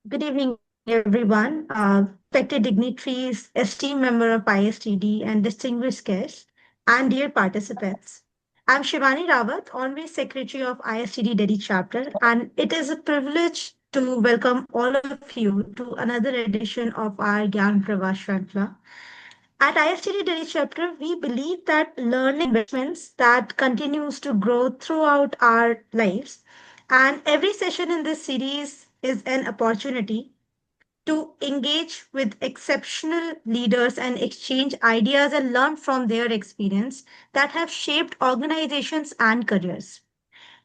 Good evening, everyone. Respected dignitaries, esteemed member of ISTD, and distinguished guests, and dear participants. I'm Shivani Rawat, Honorary Secretary of ISTD Delhi Chapter, and it is a privilege to welcome all of you to another edition of our Gyan Pravah Shrinkhala. At ISTD Delhi Chapter, we believe that learning investments that continues to grow throughout our lives, and every session in this series is an opportunity to engage with exceptional leaders and exchange ideas and learn from their experience that have shaped organizations and careers.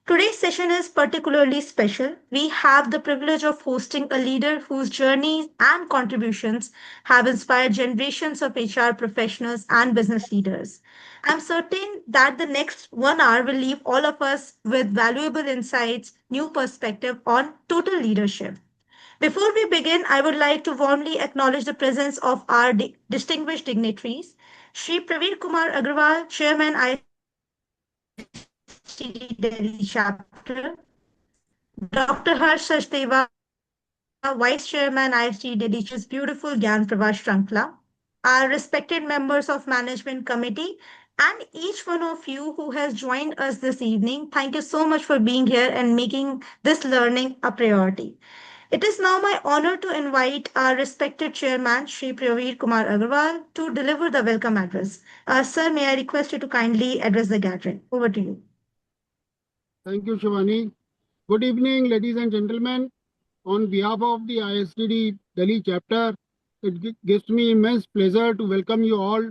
Today's session is particularly special. We have the privilege of hosting a leader whose journey and contributions have inspired generations of HR professionals and business leaders. I'm certain that the next 1 hour will leave all of us with valuable insights, new perspective on total leadership. Before we begin, I would like to warmly acknowledge the presence of our distinguished dignitaries. Shri Praveer Kumar Agarwal, Chairman ISTD Delhi Chapter, Dr. Harsh Sachdeva, Vice Chairman ISTD Delhi Chapter, beautiful Gyan Pravah Shrinkhala, our respected members of Management Committee, and each one of you who has joined us this evening. Thank you so much for being here and making this learning a priority. It is now my honor to invite our respected chairman, Shri Praveer Kumar Agarwal, to deliver the welcome address. Sir, may I request you to kindly address the gathering? Over to you. Thank you, Shivani. Good evening, ladies and gentlemen. On behalf of the ISTD Delhi chapter, it gives me immense pleasure to welcome you all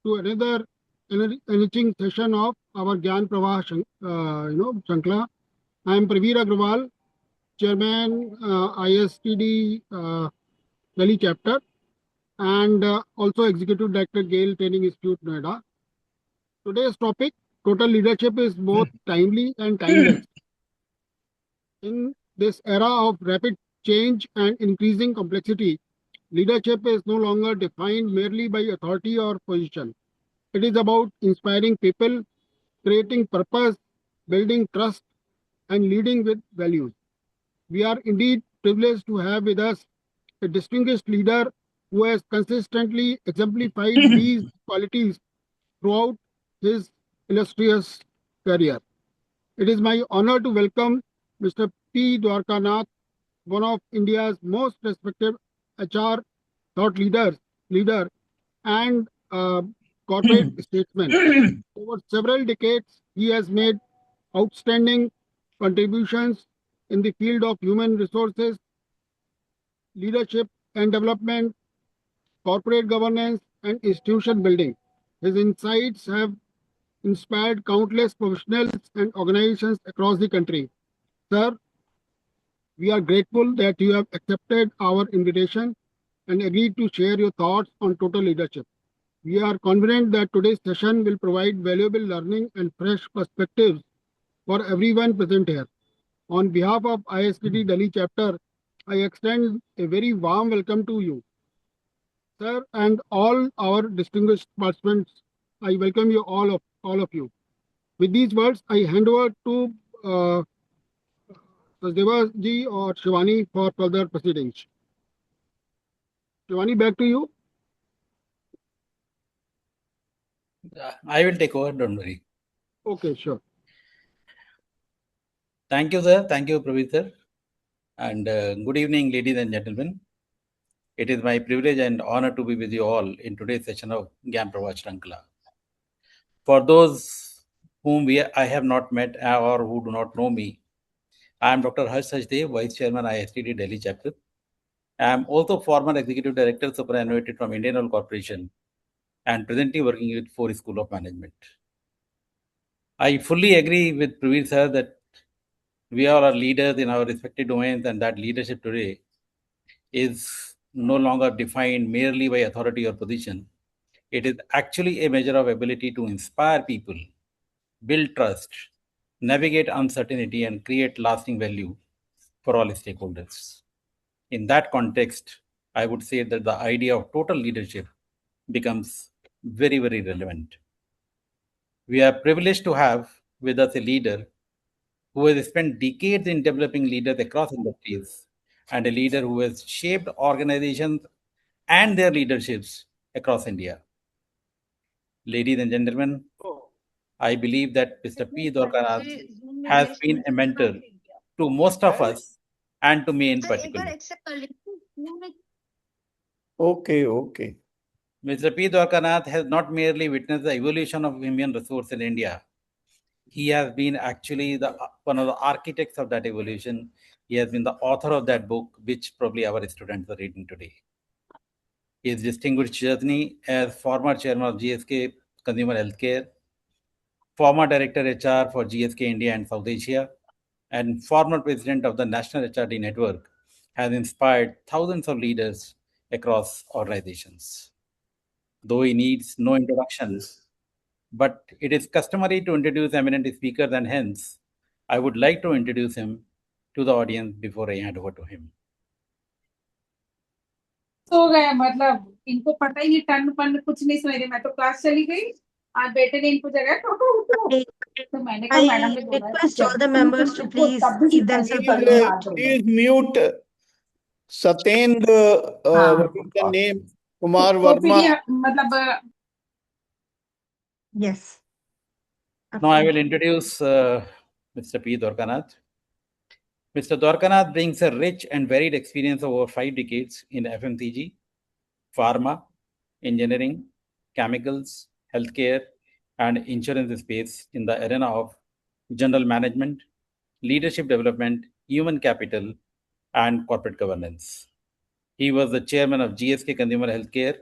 to another enriching session of our Gyan Pravah Shrinkhala. I am Praveer Agarwal, Chairman ISTD Delhi chapter, and also Executive Director, Gale Training Institute, Noida. Today's topic, total leadership, is both timely and timeless. In this era of rapid change and increasing complexity, leadership is no longer defined merely by authority or position. It is about inspiring people, creating purpose, building trust, and leading with values. We are indeed privileged to have with us a distinguished leader who has consistently exemplified these qualities throughout his illustrious career. It is my honor to welcome Mr. P. Dwarakanath, one of India's most respected HR thought leader and corporate statesman. Over several decades, he has made outstanding contributions in the field of human resources, leadership and development, corporate governance, and institution building. His insights have inspired countless professionals and organizations across the country. Sir, we are grateful that you have accepted our invitation and agreed to share your thoughts on total leadership. We are confident that today's session will provide valuable learning and fresh perspectives for everyone present here. On behalf of ISTD Delhi chapter, I extend a very warm welcome to you, sir, and all our distinguished participants. I welcome you all of you. With these words, I hand over to Sachdev ji or Shivani for further proceedings. Shivani, back to you. I will take over, don't worry. Okay, sure. Thank you, sir. Thank you, Praveer, sir. And good evening, ladies and gentlemen. It is my privilege and honor to be with you all in today's session of Gyan Pravah Shrinkhala. For those whom I have not met or who do not know me, I am Dr. Harsh Sachdev, Vice Chairman ISTD Delhi Chapter. I am also former Executive Director superannuated from Indian Oil Corporation and presently working with Ford School of Management. I fully agree with Praveer sir that we all are leaders in our respective domains, and that leadership today is no longer defined merely by authority or position. It is actually a measure of ability to inspire people, build trust, navigate uncertainty, and create lasting value for all stakeholders. In that context, I would say that the idea of total leadership becomes very, very relevant. We are privileged to have with us a leader who has spent decades in developing leaders across industries and a leader who has shaped organizations and their leaderships across India. Ladies and gentlemen, I believe that Mr. P. Dwarakanath has been a mentor to most of us and to me in particular. Okay. Mr. P. Dwarakanath has not merely witnessed the evolution of human resource in India. He has been actually one of the architects of that evolution. He has been the author of that book, which probably our students are reading today. His distinguished journey as former chairman of GSK Consumer Healthcare, former director HR for GSK India and South Asia, and former president of the National HRD Network has inspired thousands of leaders across organizations. Though he needs no introductions, but it is customary to introduce eminent speakers, and hence I would like to introduce him to the audience before I hand over to him. सो गया मतलब इनको पता ही नहीं turn पन कुछ नहीं सुनाई दे मैं तो क्लास चली गई और बेटे ने इनको जगह तो मैंने कहा मैडम ने I बोला request all the members to please keep themselves alone. Please mute Satyendra, what is the name? Kumar Verma. मतलब Yes. Now I will introduce Mr. P. Dwarakanath. Mr. Dwarakanath brings a rich and varied experience of over 5 decades in FMCG, pharma, engineering, chemicals, healthcare, and insurance space in the arena of general management, leadership development, human capital, and corporate governance. He was the chairman of GSK Consumer Healthcare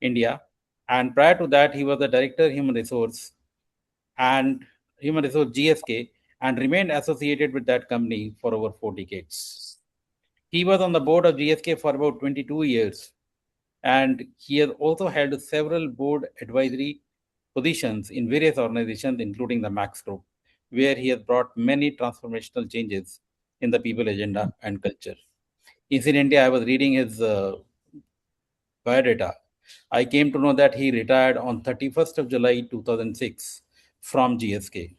India, and prior to that, he was the director Human Resource GSK, and remained associated with that company for over 4 decades. He was on the board of GSK for about 22 years, and he has also held several board advisory positions in various organizations, including the Max Group, where he has brought many transformational changes in the people agenda and culture. Incidentally, I was reading his biodata. I came to know that he retired on 31st of July 2006 from GSK.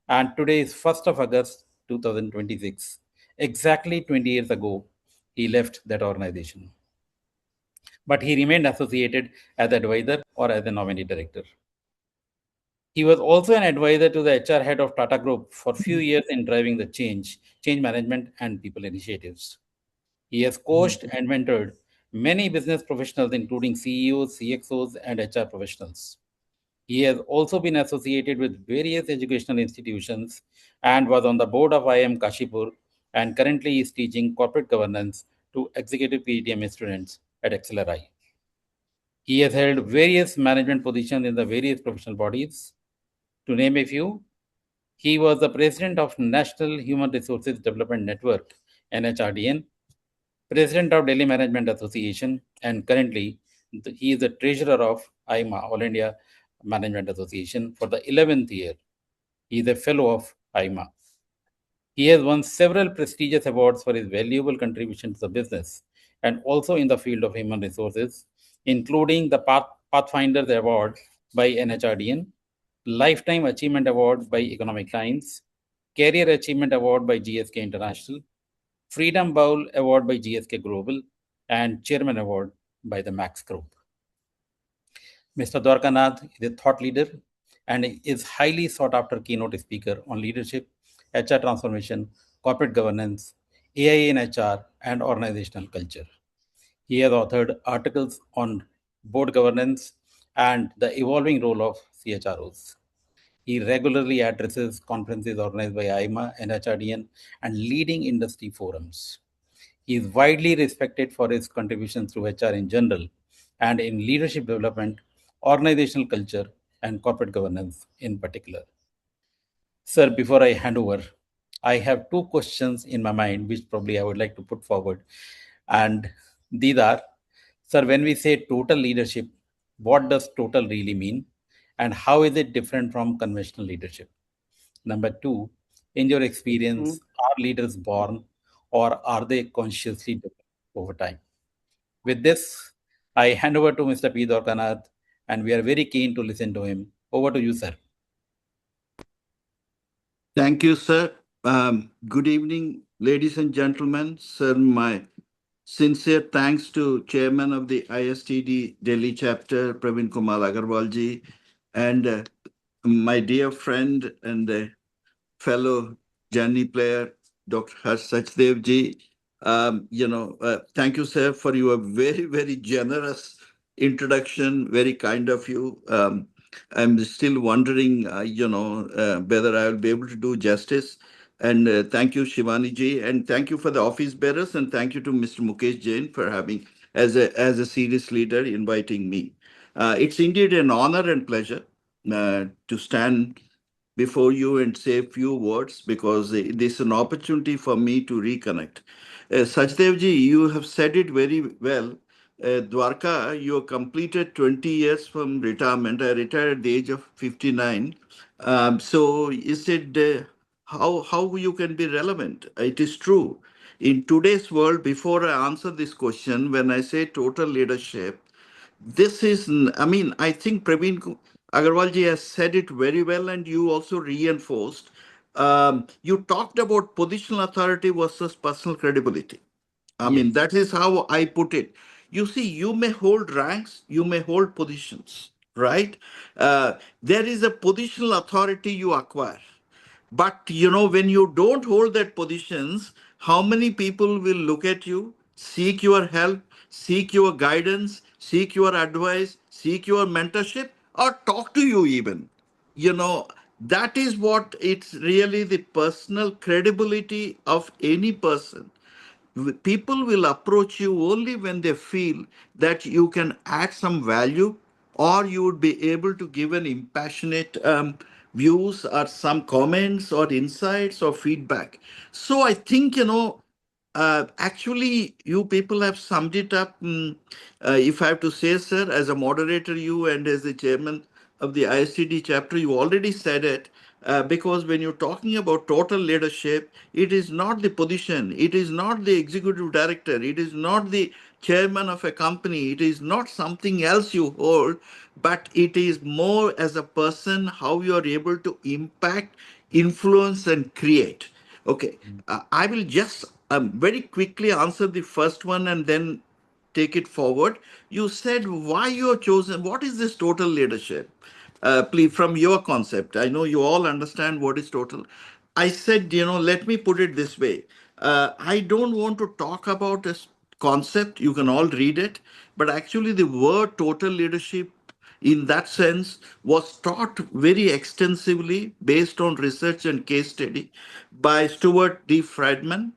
And today is 1st of August 2026. Exactly 20 years ago, he left that organization. But he remained associated as advisor or as a nominee director. He was also an advisor to the HR head of Tata Group for a few years in driving the change management, and people initiatives. He has coached and mentored many business professionals, including CEOs, CXOs, and HR professionals. He has also been associated with various educational institutions and was on the board of IIM Kashipur, and currently is teaching corporate governance to executive PGDM students at XLRI. He has held various management positions in the various professional bodies. To name a few, he was the president of National Human Resources Development Network, NHRDN, president of Delhi Management Association, and currently he is the treasurer of IMA, All India Management Association, for the 11th year. He is a fellow of IMA. He has won several prestigious awards for his valuable contribution to the business and also in the field of human resources, including the Pathfinders Award by NHRDN, Lifetime Achievement Award by Economic Times, Career Achievement Award by GSK International, Freedom Bowl Award by GSK Global, and Chairman Award by the Max Group. Mr. Dwarakanath is a thought leader and is highly sought after keynote speaker on leadership, HR transformation, corporate governance, AI in HR, and organizational culture. He has authored articles on board governance and the evolving role of CHROs. He regularly addresses conferences organized by IMA, NHRDN, and leading industry forums. He is widely respected for his contributions to HR in general and in leadership development, organizational culture, and corporate governance in particular. Sir, before I hand over, I have 2 questions in my mind which probably I would like to put forward. And these are, sir, when we say total leadership, what does total really mean? And how is it different from conventional leadership? Number 2, in your experience, are leaders born or are they consciously developed over time? With this, I hand over to Mr. P. Dwarakanath, and we are very keen to listen to him. Over to you, sir. Thank you, sir. Good evening, ladies and gentlemen, sir, my sincere thanks to Chairman of the ISTD Delhi Chapter, Praveen Kumar Agarwal ji, and my dear friend and fellow Jani player, Dr. Sachdev ji. Thank you, sir, for your very, very generous introduction. Very kind of you. I'm still wondering, whether I will be able to do justice. And thank you, Shivani ji, and thank you for the office bearers, and thank you to Mr. Mukesh Jain for having, as a serious leader, inviting me. It's indeed an honor and pleasure to stand before you and say a few words because this is an opportunity for me to reconnect. Sachdev ji, you have said it very well. Dwarka, you have completed 20 years from retirement. I retired at the age of 59. So you said how you can be relevant. It is true. In today's world, before I answer this question, when I say total leadership, this is, I mean, I think Agarwalji has said it very well, and you also reinforced. You talked about positional authority versus personal credibility. I mean, that is how I put it. You see, you may hold ranks, you may hold positions, right? There is a positional authority you acquire. But when you don't hold that positions, how many people will look at you, seek your help, seek your guidance, seek your advice, seek your mentorship, or talk to you even? You know, that is what it's really the personal credibility of any person. People will approach you only when they feel that you can add some value or you would be able to give an impassionate views or some comments or insights or feedback. So I think, actually, you people have summed it up. If I have to say, sir, as a moderator, you and as the chairman of the ISTD chapter, you already said it. Because when you're talking about total leadership, it is not the position, it is not the executive director, it is not the chairman of a company, it is not something else you hold, but it is more as a person how you are able to impact, influence, and create. Okay, I will just very quickly answer the first one and then take it forward. You said why you are chosen. What is this total leadership? Please, from your concept, I know you all understand what is total. I said, let me put it this way. I don't want to talk about a concept. You can all read it, but actually, the word total leadership in that sense was taught very extensively based on research and case study by Stuart D. Friedman,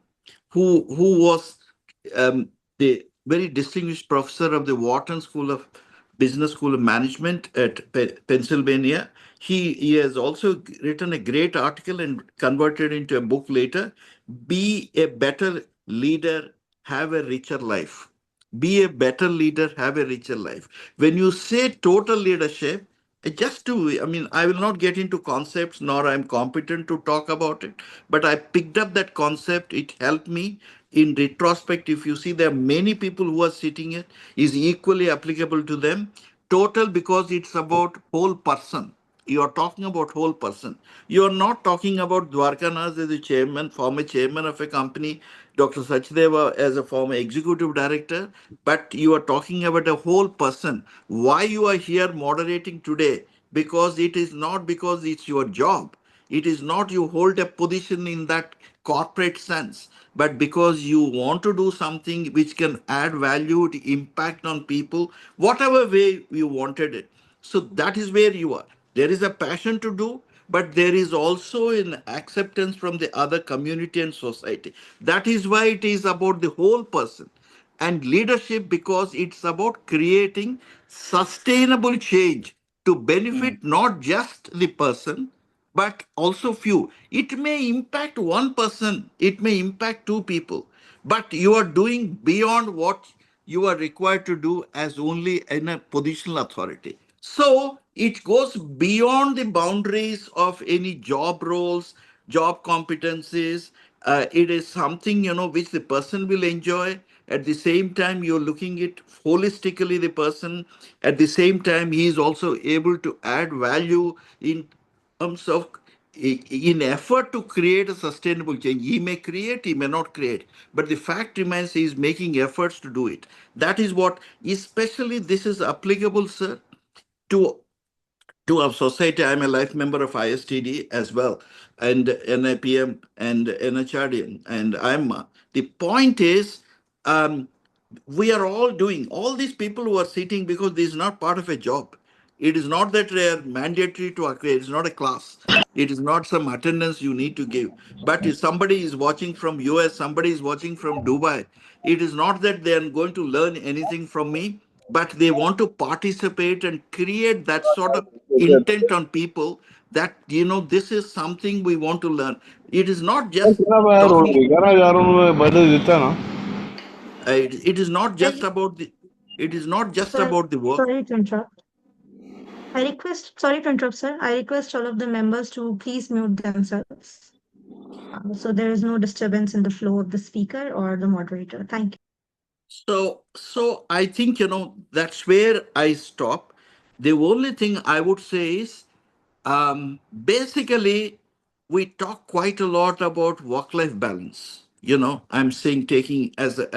who was the very distinguished professor of the Wharton School of Business School of Management at Pennsylvania. He has also written a great article and converted into a book later. Be a better leader, have a richer life. Be a better leader, have a richer life. When you say total leadership, just to, I mean, I will not get into concepts nor I'm competent to talk about it, but I picked up that concept. It helped me. In retrospect, if you see there are many people who are sitting it, is equally applicable to them. Total because it's about whole person. You are talking about whole person. You are not talking about Dwarakanath as a chairman, former chairman of a company, Dr. Sachdeva as a former executive director, but you are talking about a whole person. Why you are here moderating today? Because it is not because it's your job. It is not you hold a position in that corporate sense, but because you want to do something which can add value, to impact on people, whatever way you wanted it. So that is where you are. There is a passion to do, but there is also an acceptance from the other community and society. That is why it is about the whole person. And leadership because it's about creating sustainable change to benefit not just the person but also few. It may impact one person, it may impact two people, but you are doing beyond what you are required to do as only in a positional authority. So it goes beyond the boundaries of any job roles, job competencies. It is something which the person will enjoy. At the same time, you're looking at holistically the person. At the same time, he is also able to add value in terms of in effort to create a sustainable change. He may create, he may not create, but the fact remains he is making efforts to do it. That is what, especially this is applicable, sir, to our society. I'm a life member of ISTD as well, and NIPM and NHRDM, and I'm. The point is, um, we are all doing, all these people who are sitting, because this is not part of a job. It is not that they are mandatory to occur. It's not a class. It is not some attendance you need to give. But if somebody is watching from US, somebody is watching from Dubai, it is not that they are going to learn anything from me, but they want to participate and create that sort of intent on people that, this is something we want to learn. It is not just talking. It is not I, just about the. It is not just sorry, about the work. sorry to interrupt. Sorry to interrupt, sir. I request all of the members to please mute themselves. So there is no disturbance in the flow of the speaker or the moderator. Thank you. So I think, that's where I stop. The only thing I would say is, basically, we talk quite a lot about work-life balance. I'm saying, taking as a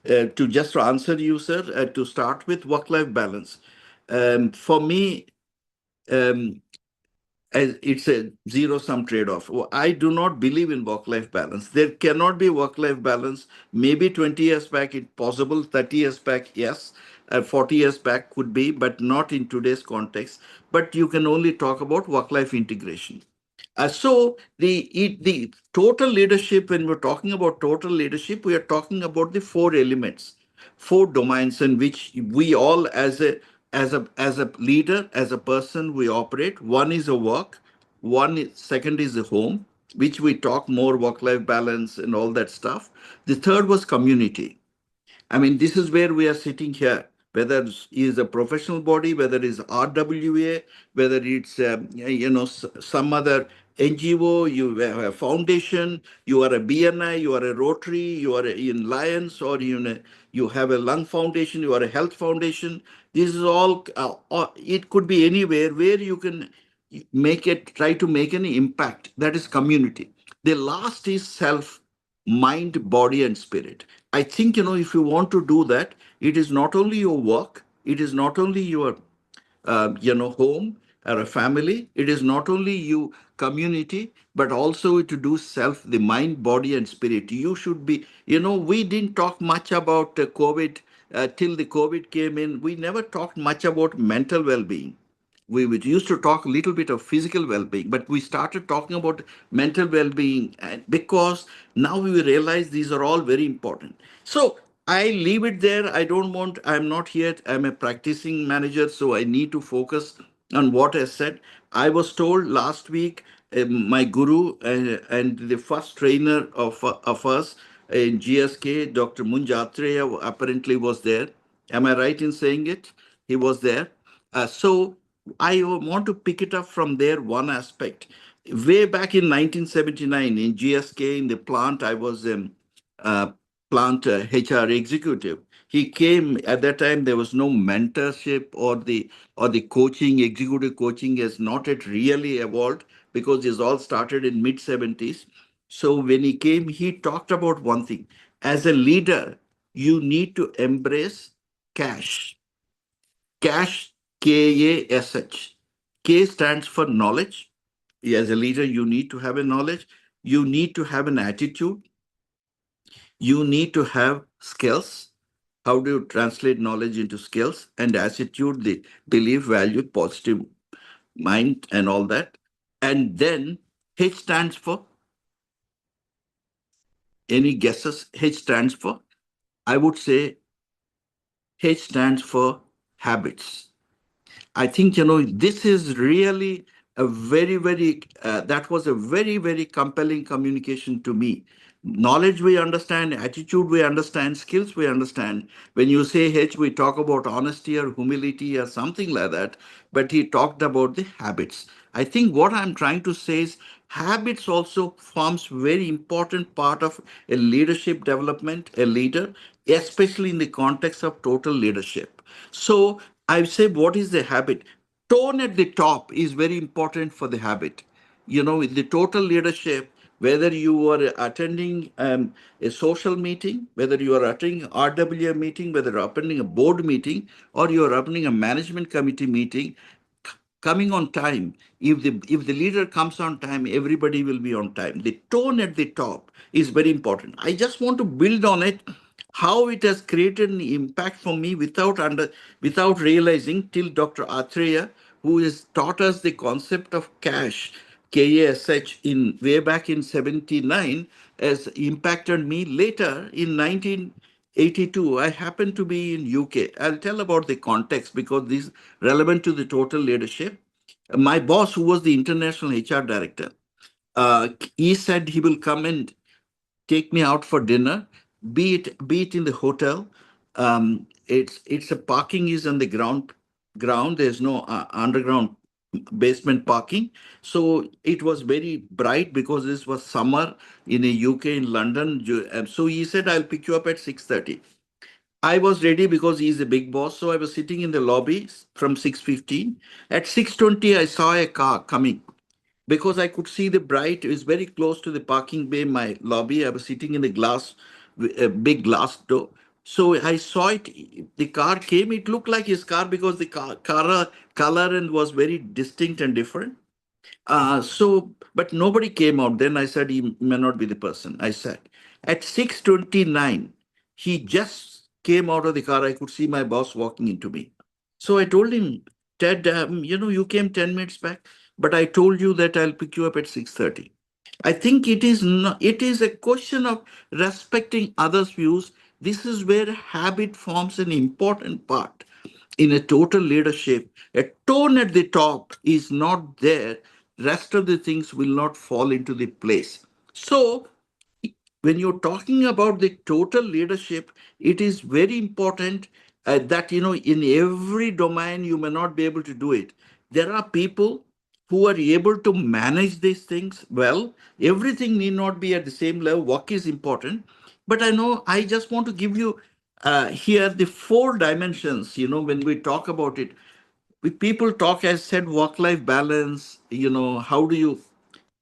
to just to answer you, sir, to start with work-life balance. For me, um, as it's a zero sum trade off. I do not believe in work life balance. There cannot be work life balance. Maybe 20 years back it's possible, 30 years back, yes, 40 years back could be, but not in today's context. But you can only talk about work life integration. So the total leadership, when we're talking about total leadership, we are talking about the four elements, four domains in which we all, as a leader, as a person, we operate. One is a work, second is a home, which we talk more work life balance and all that stuff. The third was community. I mean, this is where we are sitting here. Whether it is a professional body, whether it's RWA, whether it's some other NGO, you have a foundation, you are a BNI, you are a Rotary, you are in Lions, or you have a lung foundation, you are a health foundation. This is all. It could be anywhere where you can try to make an impact. That is community. The last is self, mind, body, and spirit. I think, if you want to do that, it is not only your work, it is not only your, home or a family, it is not only you community, but also to do self, the mind, body, and spirit. You should be, we didn't talk much about COVID till the COVID came in. We never talked much about mental well-being. We used to talk a little bit of physical well-being, but we started talking about mental well-being, and because now we realize these are all very important. So I leave it there. I'm not here, I'm a practicing manager, so I need to focus on what I said. I was told last week, my guru and the first trainer of us in GSK, Dr. Munjatreya, apparently was there. Am I right in saying it? He was there. So I want to pick it up from there, one aspect. Way back in 1979 in GSK, in the plant, I was uh, plant HR executive. He came at that time. There was no mentorship, or the coaching, executive coaching has not yet really evolved, because this all started in mid 70s. So when he came, he talked about one thing: as a leader, you need to embrace cash. Cash, KASH. K stands for knowledge. As a leader, you need to have a knowledge. You need to have an attitude. You need to have skills. How do you translate knowledge into skills? And attitude, the belief, value, positive mind, and all that. And then H stands for, any guesses? H stands for, I would say, H stands for habits. I think, this is really a very, very, that was a very, very compelling communication to me. Knowledge we understand, attitude we understand, skills we understand. When you say H, we talk about honesty or humility or something like that, but he talked about the habits. I think what I'm trying to say is habits also forms very important part of a leadership development, a leader, especially in the context of total leadership. So I say, what is the habit? Tone at the top is very important for the habit. with the total leadership, whether you are attending a social meeting, whether you are attending RWA meeting, whether you're attending a board meeting, or you are attending a management committee meeting, coming on time. If the leader comes on time, everybody will be on time. The tone at the top is very important. I just want to build on it, how it has created an impact for me without realizing, till Dr. Atreya, who has taught us the concept of cash, KASH, in way back in 79, has impacted me later in 1982. I happen to be in UK. I'll tell about the context because this is relevant to the total leadership. My boss, who was the international HR director, he said he will come and take me out for dinner, be it in the hotel. It's a parking is on the ground. There's no underground basement parking. So it was very bright because this was summer in the UK, in London. So he said, I'll pick you up at 6:30. I was ready because he's a big boss. So I was sitting in the lobby from 6:15. At 6:20, I saw a car coming because I could see the bright. It was very close to the parking bay, my lobby. I was sitting in the a big glass door. So I saw it. The car came. It looked like his car because the color and was very distinct and different. But nobody came out. Then I said, he may not be the person. I said, at 6:29, he just came out of the car. I could see my boss walking into me. So I told him, Ted, you came 10 minutes back, but I told you that I'll pick you up at 6:30. I think it is not, it is a question of respecting others' views. This is where habit forms an important part in a total leadership. A tone at the top is not there, rest of the things will not fall into the place. So when you're talking about the total leadership, it is very important that, in every domain, you may not be able to do it. There are people who are able to manage these things well. Everything need not be at the same level. Work is important. But I just want to give you here the four dimensions, when we talk about it. People talk, as said, work-life balance, how do you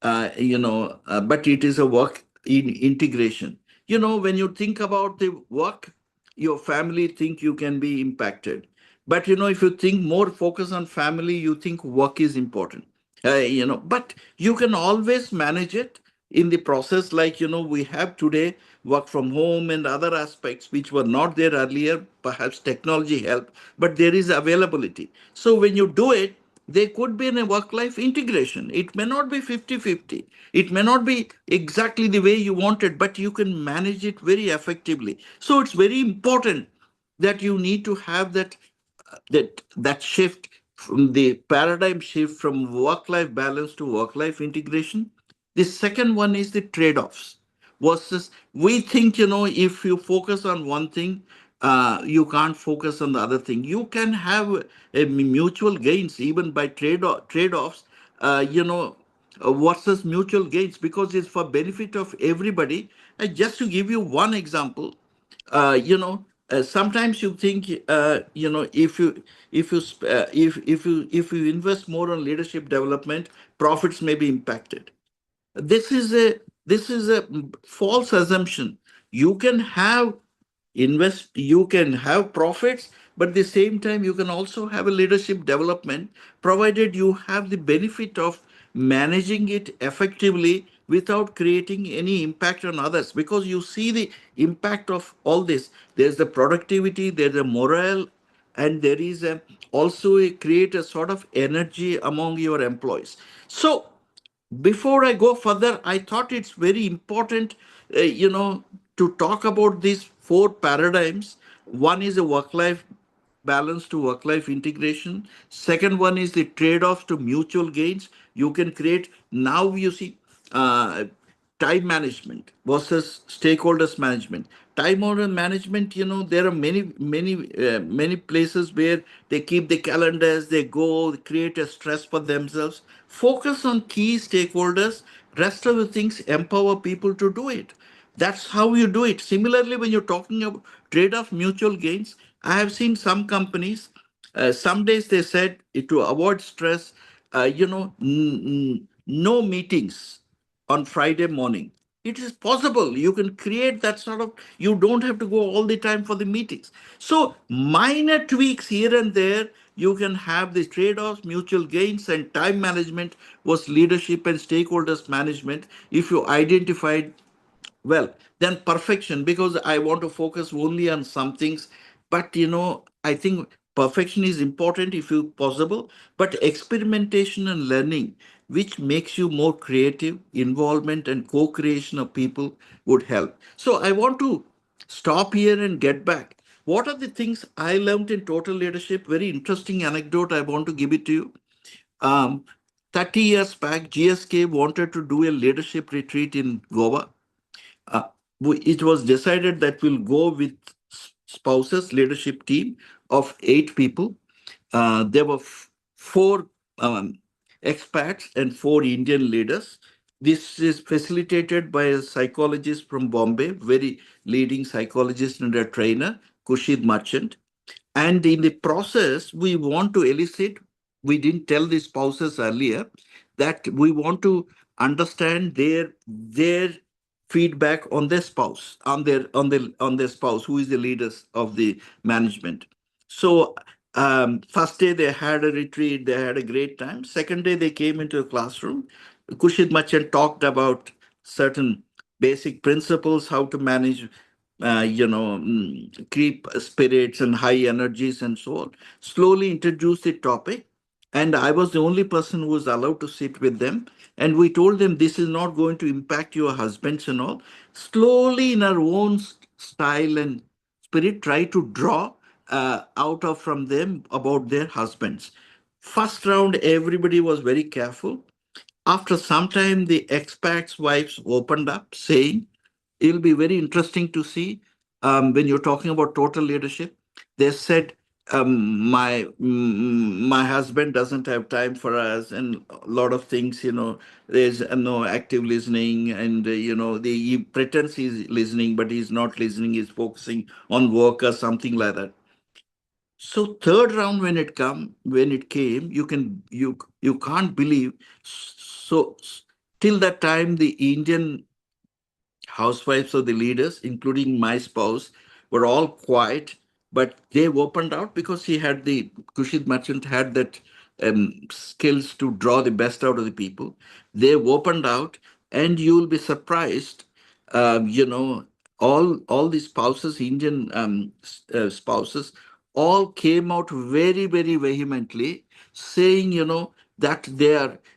but it is a work in integration. When you think about the work, your family think you can be impacted. But if you think more focus on family, you think work is important. But you can always manage it in the process, like we have today work from home and other aspects which were not there earlier. Perhaps technology helped, but there is availability. So when you do it, there could be a work-life integration. It may not be 50-50. It may not be exactly the way you want it, but you can manage it very effectively. So it's very important that you need to have that shift, from the paradigm shift from work-life balance to work-life integration. The second one is the trade-offs. Versus, we think, if you focus on one thing, you can't focus on the other thing. You can have a mutual gains even by trade-offs, versus mutual gains, because it's for benefit of everybody. And just to give you one example, sometimes you think, if you invest more on leadership development, profits may be impacted. This is a false assumption. You can have you can have profits, but at the same time you can also have a leadership development, provided you have the benefit of managing it effectively without creating any impact on others, because you see the impact of all this. There's the productivity, there's the morale, and there is also create a sort of energy among your employees. So before I go further, I thought it's very important, to talk about these four paradigms. One is a work-life balance to work-life integration. Second one is the trade-offs to mutual gains. You can create, now you see, uh, time management versus stakeholders management. Time order management, there are many places where they keep the calendars, they go create a stress for themselves. Focus on key stakeholders, rest of the things empower people to do it. That's how you do it. Similarly, when you're talking about trade-off mutual gains, I have seen some companies, some days they said to avoid stress, no meetings on Friday morning. It is possible. You can create that sort of, you don't have to go all the time for the meetings. So minor tweaks here and there, you can have the trade-offs, mutual gains, and time management was leadership and stakeholders management if you identified well. Then perfection, because I want to focus only on some things. But I think perfection is important if you possible, but experimentation and learning, which makes you more creative, involvement and co-creation of people would help. So I want to stop here and get back. What are the things I learned in total leadership? Very interesting anecdote. I want to give it to you. um, 30 years back, GSK wanted to do a leadership retreat in Goa. uh, it was decided that we'll go with spouses leadership team of 8 people. There were four expats and 4 Indian leaders. This is facilitated by a psychologist from Bombay, very leading psychologist and a trainer, Kushid Merchant. And in the process, we want to elicit, we didn't tell the spouses earlier, that we want to understand their feedback on their spouse, on their spouse, who is the leaders of the management. So first day they had a retreat, they had a great time. Second day they came into a classroom. Kushid Machan talked about certain basic principles, how to manage keep spirits and high energies and so on. Slowly introduced the topic. And I was the only person who was allowed to sit with them. And we told them this is not going to impact your husbands and all. Slowly, in our own style and spirit, try to draw out of from them about their husbands. First round, everybody was very careful. After some time, the expats' wives opened up, saying, it'll be very interesting to see when you're talking about total leadership. They said, my husband doesn't have time for us, and a lot of things. There's no active listening, and he pretends he's listening, but he's not listening. He's focusing on work or something like that. So third round, when it came, you can't believe. So till that time, the Indian housewives of the leaders, including my spouse, were all quiet, but they opened out because Kushid Merchant had that skills to draw the best out of the people. They opened out, and you'll be surprised. Um, you know, all the spouses, Indian spouses, all came out very, very vehemently, saying, that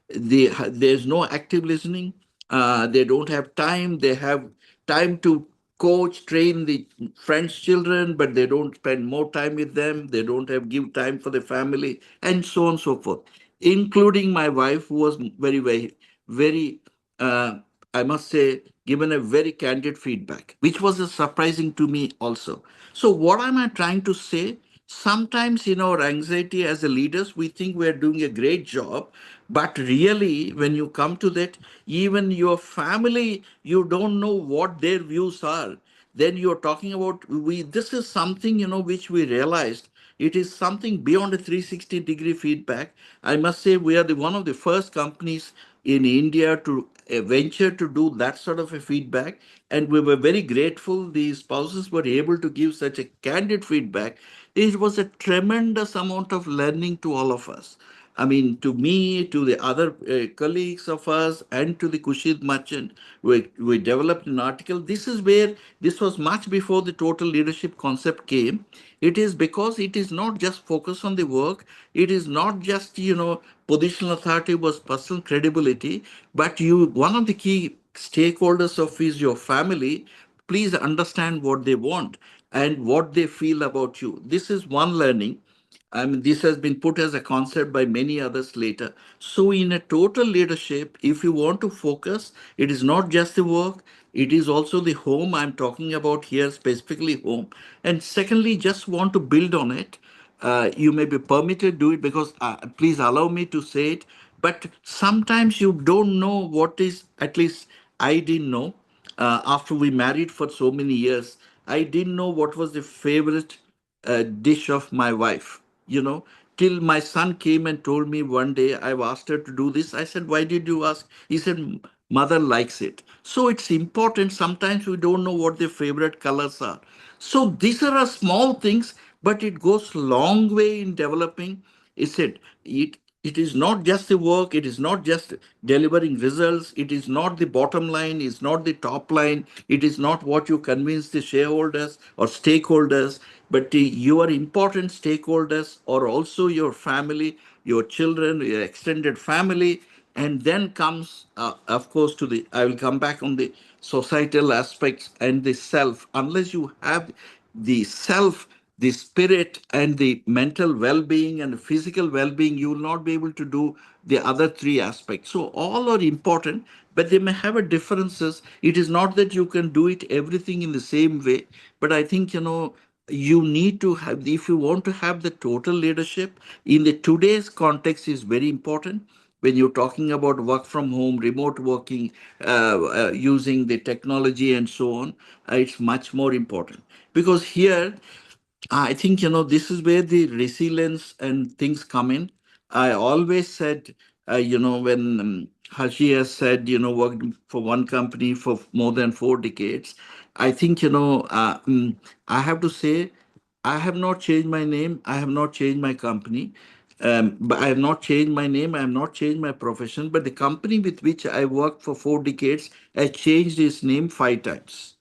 there's no active listening. They don't have time. They have time to coach, train the friends' children, but they don't spend more time with them. They don't have give time for the family, and so on and so forth. Including my wife, who was very, very, very, I must say, given a very candid feedback, which was surprising to me also. So, what am I trying to say? Sometimes in our anxiety as a leaders, we think we're doing a great job, but really, when you come to that, even your family, you don't know what their views are. Then you're talking about we. This is something which we realized. It is something beyond a 360-degree feedback. I must say we are the one of the first companies in India to venture to do that sort of a feedback, and we were very grateful. The spouses were able to give such a candid feedback. It was a tremendous amount of learning to all of us. I mean, to me, to the other colleagues of us, and to the Kushid Merchant, we developed an article. This is where this was much before the total leadership concept came. It is because it is not just focus on the work. It is not just, positional authority was personal credibility, but one of the key stakeholders of is your family. Please understand what they want and what they feel about you. This is one learning. I mean, this has been put as a concept by many others later. So, in a total leadership, if you want to focus, it is not just the work, it is also the home. I'm talking about here specifically home. And secondly, just want to build on it. You may be permitted to do it because please allow me to say it. But sometimes you don't know what is, at least I didn't know after we married for so many years. I didn't know what was the favorite dish of my wife. till my son came and told me one day, I've asked her to do this. I said, why did you ask? He said, mother likes it. So it's important. Sometimes we don't know what their favorite colors are. So these are small things, but it goes long way in developing. He said, it is not just the work, it is not just delivering results, it is not the bottom line, it's not the top line, it is not what you convince the shareholders or stakeholders, but your important stakeholders are also your family, your children, your extended family. And then comes, of course, to the, I will come back on the societal aspects and the self. Unless you have the self, the spirit, and the mental well-being and physical well-being, you will not be able to do the other three aspects. So all are important, but they may have a differences. It is not that you can do it everything in the same way, but I think, you need to have, if you want to have the total leadership in the today's context, is very important. When you're talking about work from home, remote working, using the technology and so on, it's much more important. Because here, I think, this is where the resilience and things come in. I always said, when Haji has said, worked for one company for more than 4 decades, I think, I have to say, I have not changed my name. I have not changed my company. But I have not changed my name. I have not changed my profession. But the company with which I worked for 4 decades has changed its name 5 times.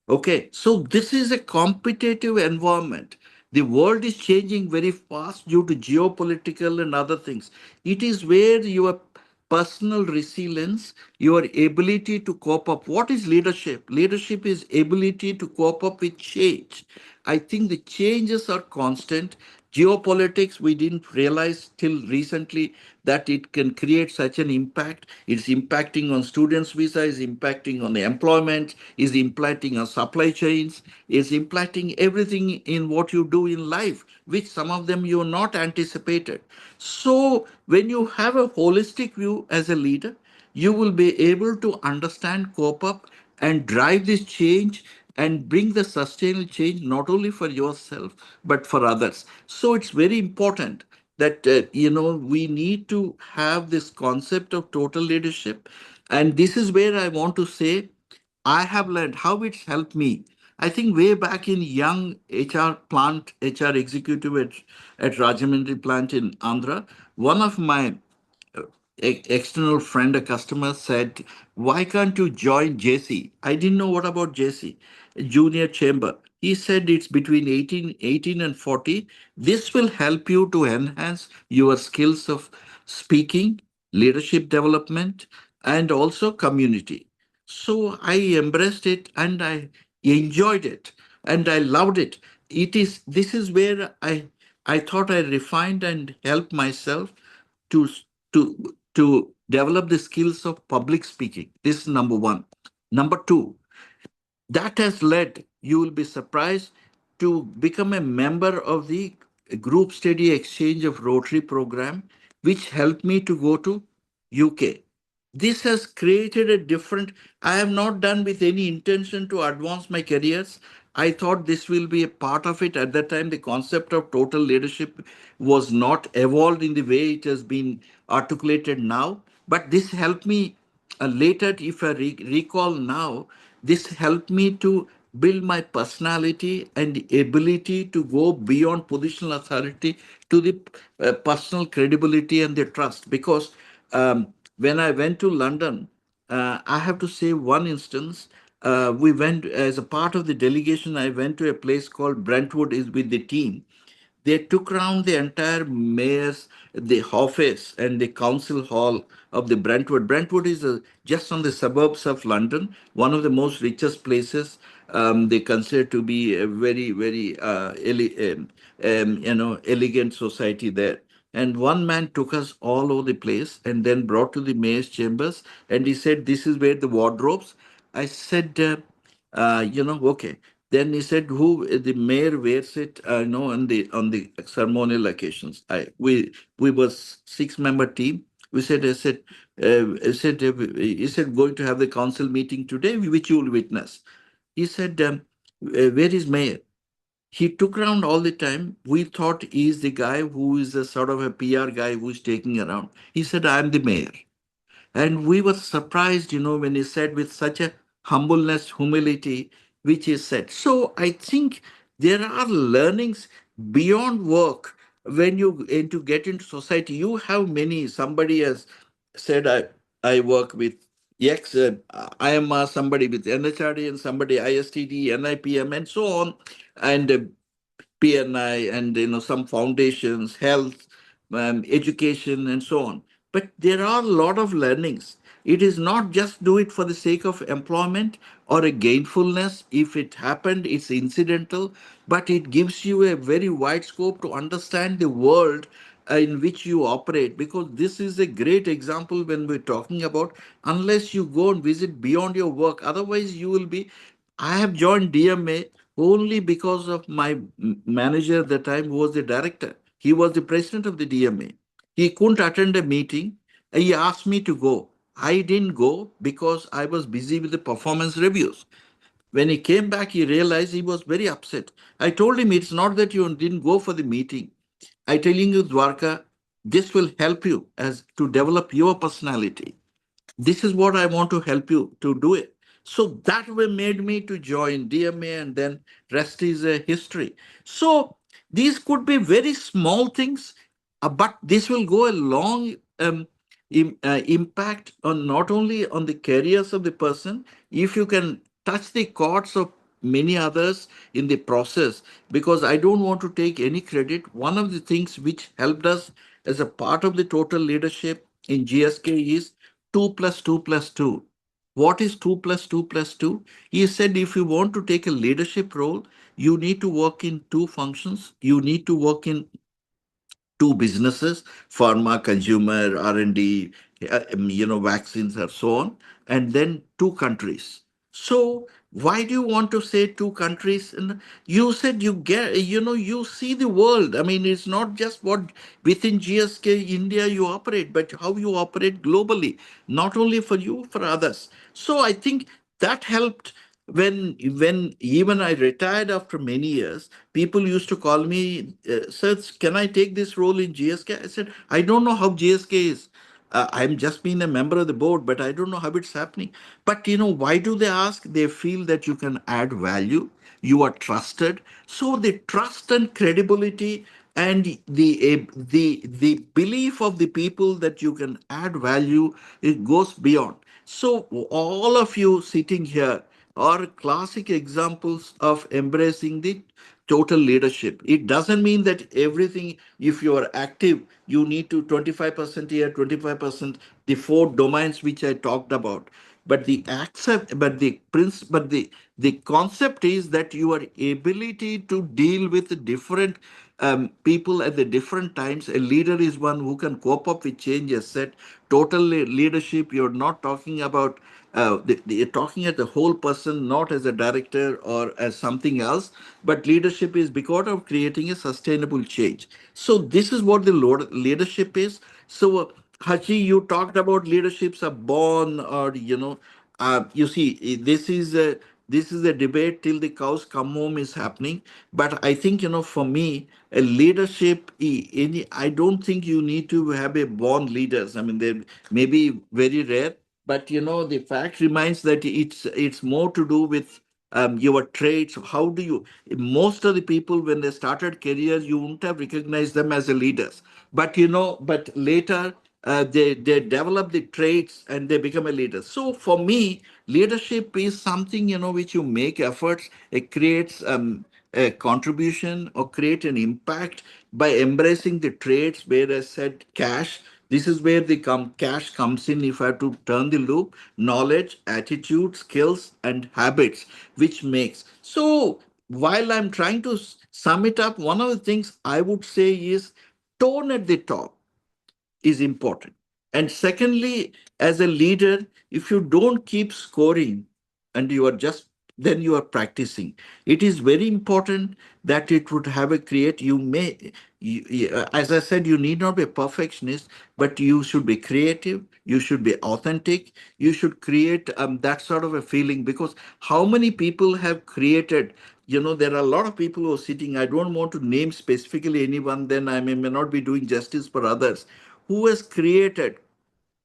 Okay, so this is a competitive environment. The world is changing very fast due to geopolitical and other things. It is where your personal resilience, your ability to cope up. What is leadership? Leadership is ability to cope up with change. I think the changes are constant. Geopolitics, we didn't realize till recently that it can create such an impact. It's impacting on students' visa, is impacting on the employment, is impacting on supply chains, is impacting everything in what you do in life, which some of them you not anticipated. So when you have a holistic view as a leader, you will be able to understand, cope up, and drive this change and bring the sustainable change not only for yourself but for others. So it's very important that we need to have this concept of total leadership. And this is where I want to say I have learned how it's helped me. I think way back in young HR executive at Rajahmundry plant in Andhra, one of my external friend, a customer said, why can't you join JC? I didn't know what about JC, junior chamber. He said it's between 18 and 40. This will help you to enhance your skills of speaking, leadership development, and also community. So I embraced it and I enjoyed it and I loved it. This is where I thought I refined and helped myself to to develop the skills of public speaking. This is number one. Number two, that has led, you will be surprised, to become a member of the group study exchange of Rotary program, which helped me to go to UK. This has created a different, I have not done with any intention to advance my careers. I thought this will be a part of it. At that time, the concept of total leadership was not evolved in the way it has been articulated now. But this helped me later, if I recall now, this helped me to build my personality and the ability to go beyond positional authority to the personal credibility and the trust. Because when I went to London, I have to say one instance. We went as a part of the delegation. I went to a place called Brentwood is with the team. They took around the entire mayor's, the office and the council hall of the Brentwood. Brentwood is just on the suburbs of London, one of the most richest places. They consider to be a very, very elegant society there. And one man took us all over the place and then brought to the mayor's chambers. And he said, this is where the wardrobes. I said, okay. Then he said, "Who the mayor wears it? On the ceremonial occasions." We were 6-member team. He said, going to have the council meeting today, which you will witness. He said, "Where is mayor?" He took around all the time. We thought he's the guy who is a sort of a PR guy who's taking around. He said, I'm the mayor. And we were surprised, when he said with such a humbleness, humility, which he said. So I think there are learnings beyond work when you into get into society. You have many. Somebody has said, I work with X, I am somebody with NHRD and somebody ISTD, NIPM, and so on. And PNI and some foundations, health, education, and so on. But there are a lot of learnings. It is not just do it for the sake of employment or a gainfulness. If it happened, it's incidental, but it gives you a very wide scope to understand the world in which you operate, because this is a great example when we're talking about, unless you go and visit beyond your work, otherwise you will be. I have joined DMA only because of my manager at the time, who was the director. He was the president of the DMA. He couldn't attend a meeting. He asked me to go. I didn't go because I was busy with the performance reviews. When he came back, he realized he was very upset. I told him, it's not that you didn't go for the meeting. I telling you, Dwarka, this will help you as to develop your personality. This is what I want to help you to do it. So that way made me to join DMA, and then rest is a history. So these could be very small things, but this will go a long impact on not only on the careers of the person, if you can touch the chords of many others in the process, because I don't want to take any credit. One of the things which helped us as a part of the total leadership in GSK is 2 plus 2 plus 2. What is 2 plus 2 plus 2? He said if you want to take a leadership role, you need to work in two functions. You need to work in two businesses, pharma, consumer, R&D, vaccines and so on, and then two countries. So why do you want to say two countries? And you said you get, you see the world. I mean, it's not just what within GSK India you operate, but how you operate globally, not only for you, for others. So I think that helped. When even I retired after many years, people used to call me, sir, can I take this role in GSK? I said, I don't know how GSK is. I'm just being a member of the board, but I don't know how it's happening. But why do they ask? They feel that you can add value, you are trusted. So the trust and credibility and the belief of the people that you can add value, it goes beyond. So all of you sitting here are classic examples of embracing the total leadership. It doesn't mean that everything, if you are active, you need to 25% here, 25%, the four domains which I talked about. But the concept is that your ability to deal with different people at the different times. A leader is one who can cope up with change. As said, total leadership. You're not talking about. You're talking at the whole person, not as a director or as something else. But leadership is because of creating a sustainable change. So this is what the leadership is. So Haji, you talked about leaderships are born, or you see, this is a debate till the cows come home is happening. But I think for me, a leadership, I don't think you need to have a born leaders. I mean, they may be very rare, but the fact remains that it's more to do with your traits. How do you? Most of the people, when they started careers, you wouldn't have recognized them as a leaders, but later they develop the traits and they become a leader. So for me, leadership is something which you make efforts. It creates a contribution or create an impact by embracing the traits. Where I said cash. This is where the cash comes in. If I have to turn the loop, knowledge, attitude, skills, and habits, which makes. So while I'm trying to sum it up, one of the things I would say is tone at the top is important. And secondly, as a leader, if you don't keep scoring and you are just then you are practicing, it is very important that it would have a create. As I said, you need not be a perfectionist, but you should be creative. You should be authentic. You should create that sort of a feeling, because how many people have created there are a lot of people who are sitting. I don't want to name specifically anyone, then I may not be doing justice for others, who has created.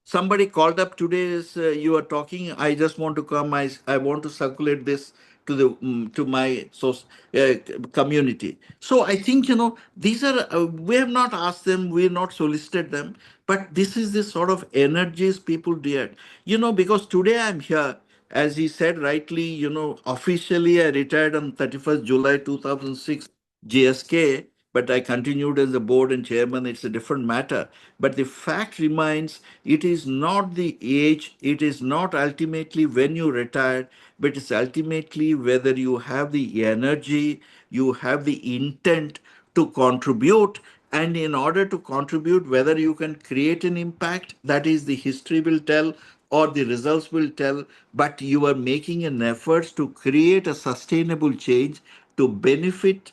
Somebody called up today, you are talking, I just want to come, I want to circulate this to the to my uh, community. So I think, these are, we have not asked them, we have not solicited them, but this is the sort of energies people did. Because today I'm here, as he said rightly, officially I retired on 31st July 2006 GSK, but I continued as the board and chairman. It's a different matter. But the fact remains, it is not the age, it is not ultimately when you retire, but it's ultimately whether you have the energy, you have the intent to contribute. And in order to contribute, whether you can create an impact, that is the history will tell or the results will tell, but you are making an effort to create a sustainable change to benefit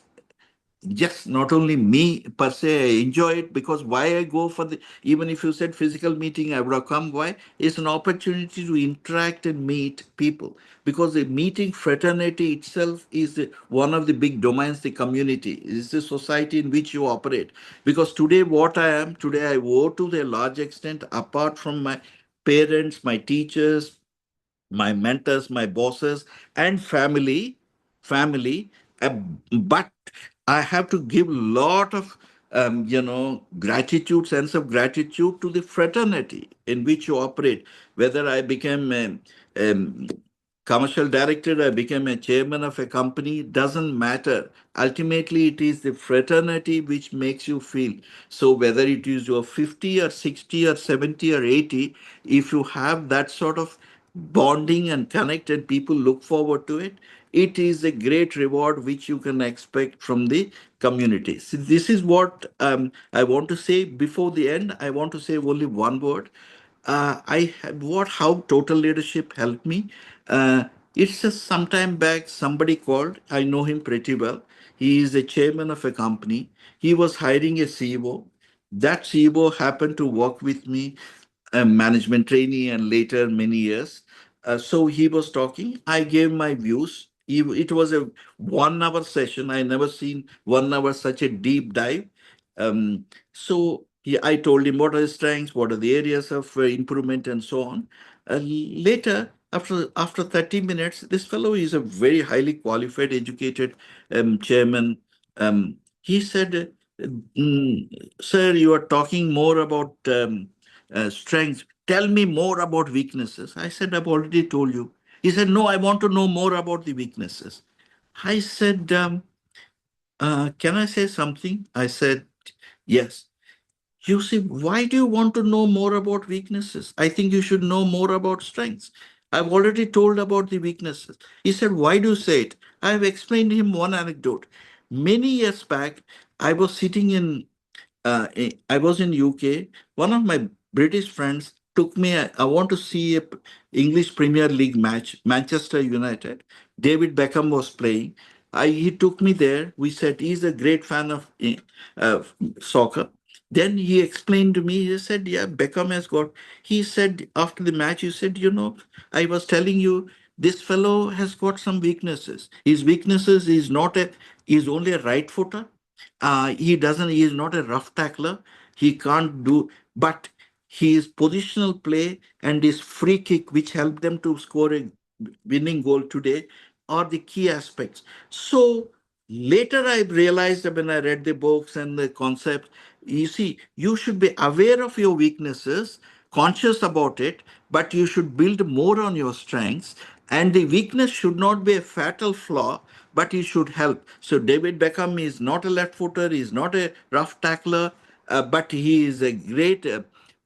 just not only me per se. I enjoy it because why I go for the, even if you said physical meeting, I would have come. Why? It's an opportunity to interact and meet people, because the meeting fraternity itself is one of the big domains, the community is the society in which you operate. Because today, what I am today, I owe to a large extent, apart from my parents, my teachers, my mentors, my bosses, and family. uh, but I have to give a lot of gratitude, sense of gratitude to the fraternity in which you operate. Whether I became um, commercial director, I became a chairman of a company, doesn't matter. Ultimately, it is the fraternity which makes you feel. So whether it is your 50 or 60 or 70 or 80, if you have that sort of bonding and connected people look forward to it, it is a great reward which you can expect from the community. So this is what I want to say. Before the end, I want to say only one word. I had what how total leadership helped me. Uh, it's just some time back somebody called. I know him pretty well. He is the chairman of a company. He was hiring a CEO. That CEO happened to work with me, a management trainee, and later many years. So he was talking. I gave my views. It was a 1 hour session. I never seen 1 hour such a deep dive. I told him what are his strengths, what are the areas of improvement, and so on. Later, after 30 minutes, this fellow is a very highly qualified, educated chairman. He said, "Sir, you are talking more about strengths. Tell me more about weaknesses." I said, "I've already told you." He said, "No, I want to know more about the weaknesses." I said, "Can I say something?" I said, "Yes." You see, why do you want to know more about weaknesses? I think you should know more about strengths. I've already told about the weaknesses. He said, "Why do you say it?" I've explained to him one anecdote. Many years back, I was sitting in I was in UK. One of my British friends took me. I want to see a English Premier League match, Manchester United. David Beckham was playing. He took me there. We said he's a great fan of uh, soccer. Then he explained to me. He said, "Yeah, Beckham has got." He said after the match, he said, I was telling you, this fellow has got some weaknesses. His weaknesses is not a. He's only a right footer. He is not a rough tackler. He can't do, but his positional play and his free kick, which helped them to score a winning goal today, are the key aspects. So later I realized that when I read the books and the concept, you see, you should be aware of your weaknesses, conscious about it, but you should build more on your strengths. And the weakness should not be a fatal flaw, but it should help. So David Beckham is not a left footer, he's not a rough tackler, but he is a great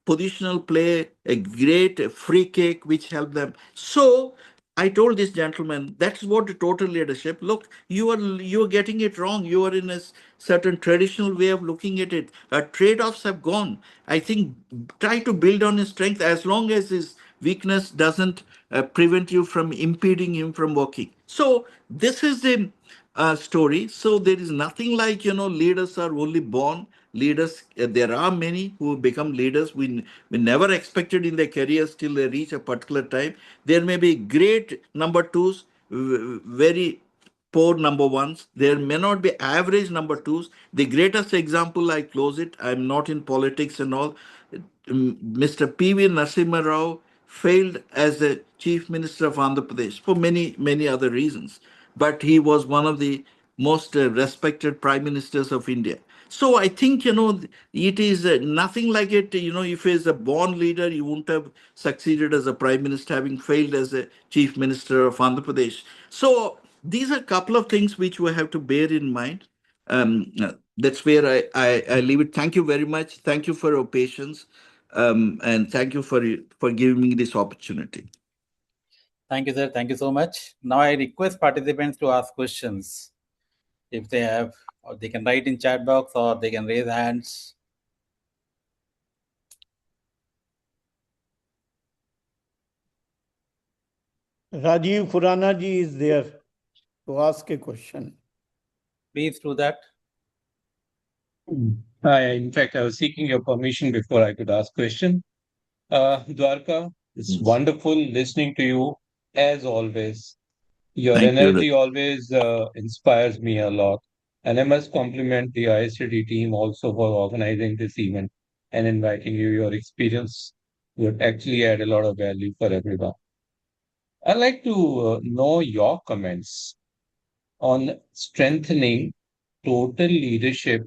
positional play, a great free kick, which helped them. So I told this gentleman, that's what the total leadership. Look, you are getting it wrong. You are in a certain traditional way of looking at it. Trade-offs have gone. I think try to build on his strength as long as his weakness doesn't prevent you from impeding him from working. So this is the story. So there is nothing like, leaders are only born leaders. There are many who become leaders. We never expected in their careers till they reach a particular time. There may be great number twos, very poor number ones. There may not be average number twos. The greatest example, I close it. I'm not in politics and all. Mr. P.V. Narasimha Rao failed as the chief minister of Andhra Pradesh for many, many other reasons. But he was one of the most respected prime ministers of India. So I think, it is nothing like it. If he's a born leader, he wouldn't have succeeded as a prime minister, having failed as a chief minister of Andhra Pradesh. So these are a couple of things which we have to bear in mind. That's where I leave it. Thank you very much. Thank you for your patience. And thank you for giving me this opportunity. Thank you, sir. Thank you so much. Now I request participants to ask questions. If they have, or they can write in chat box or they can raise hands. Rajiv Khurana ji is there to ask a question. Please do that. In fact, I was seeking your permission before I could ask question. Dwarka, it's wonderful listening to you as always. Your Thank you. energy always inspires me a lot. And I must compliment the ISTD team also for organizing this event and inviting you. Your experience would actually add a lot of value for everyone. I'd like to know your comments on strengthening total leadership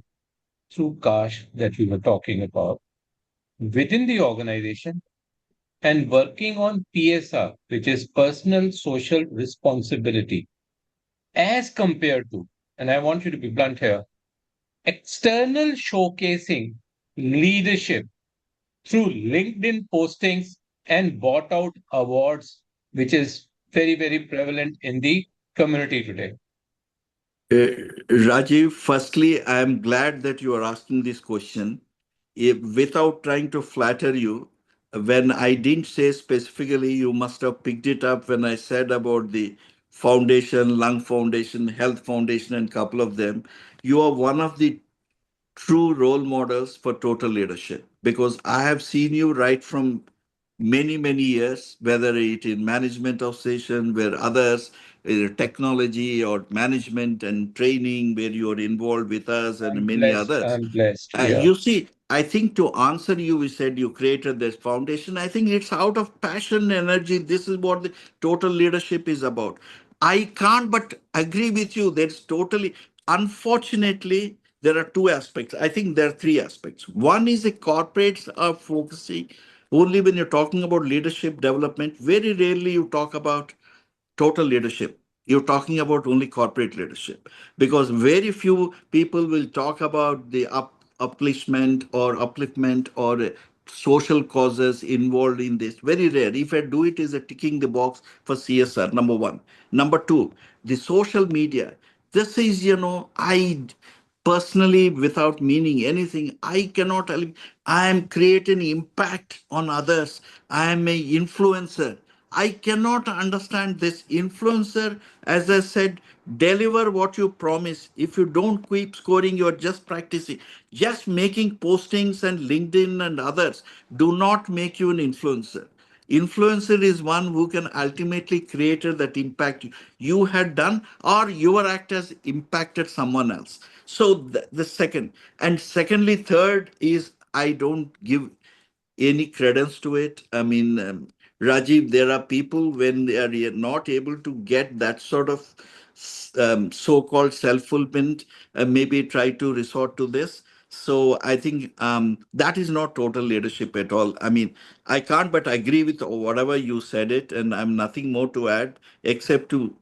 through caste that we were talking about within the organization and working on PSR, which is personal social responsibility, as compared to, and I want you to be blunt here, external showcasing leadership through LinkedIn postings and bought out awards, which is very, very prevalent in the community today. Rajiv, firstly, I am glad that you are asking this question. Without trying to flatter you, when I didn't say specifically, you must have picked it up when I said about the foundation, lung foundation, health foundation, and couple of them. You are one of the true role models for total leadership because I have seen you right from many, many years, whether it in management of station, where others, technology or management and training, where you are involved with us and many others. I'm blessed. Yeah. You see, I think to answer you, we said you created this foundation. I think it's out of passion, energy. This is what the total leadership is about. I can't but agree with you. That's totally, unfortunately, there are two aspects. I think there are three aspects. One is the corporates are focusing only when you're talking about leadership development. Very rarely you talk about total leadership. You're talking about only corporate leadership because very few people will talk about the upliftment or social causes involved in this. Very rare. If I do it, is a ticking the box for CSR. Number one. Number two, the social media. This is, I personally, without meaning anything, I cannot. I am creating impact on others. I am a influencer. I cannot understand this influencer. As I said, deliver what you promise. If you don't keep scoring, you're just practicing. Just making postings and LinkedIn and others do not make you an influencer. Influencer is one who can ultimately create that impact you had done or your act has impacted someone else. So the second, and secondly, third is I don't give any credence to it. I mean, Rajiv, there are people when they are not able to get that sort of so-called self-fulfillment, maybe try to resort to this. So I think that is not total leadership at all. I mean, I can't but agree with whatever you said it, and I'm nothing more to add except to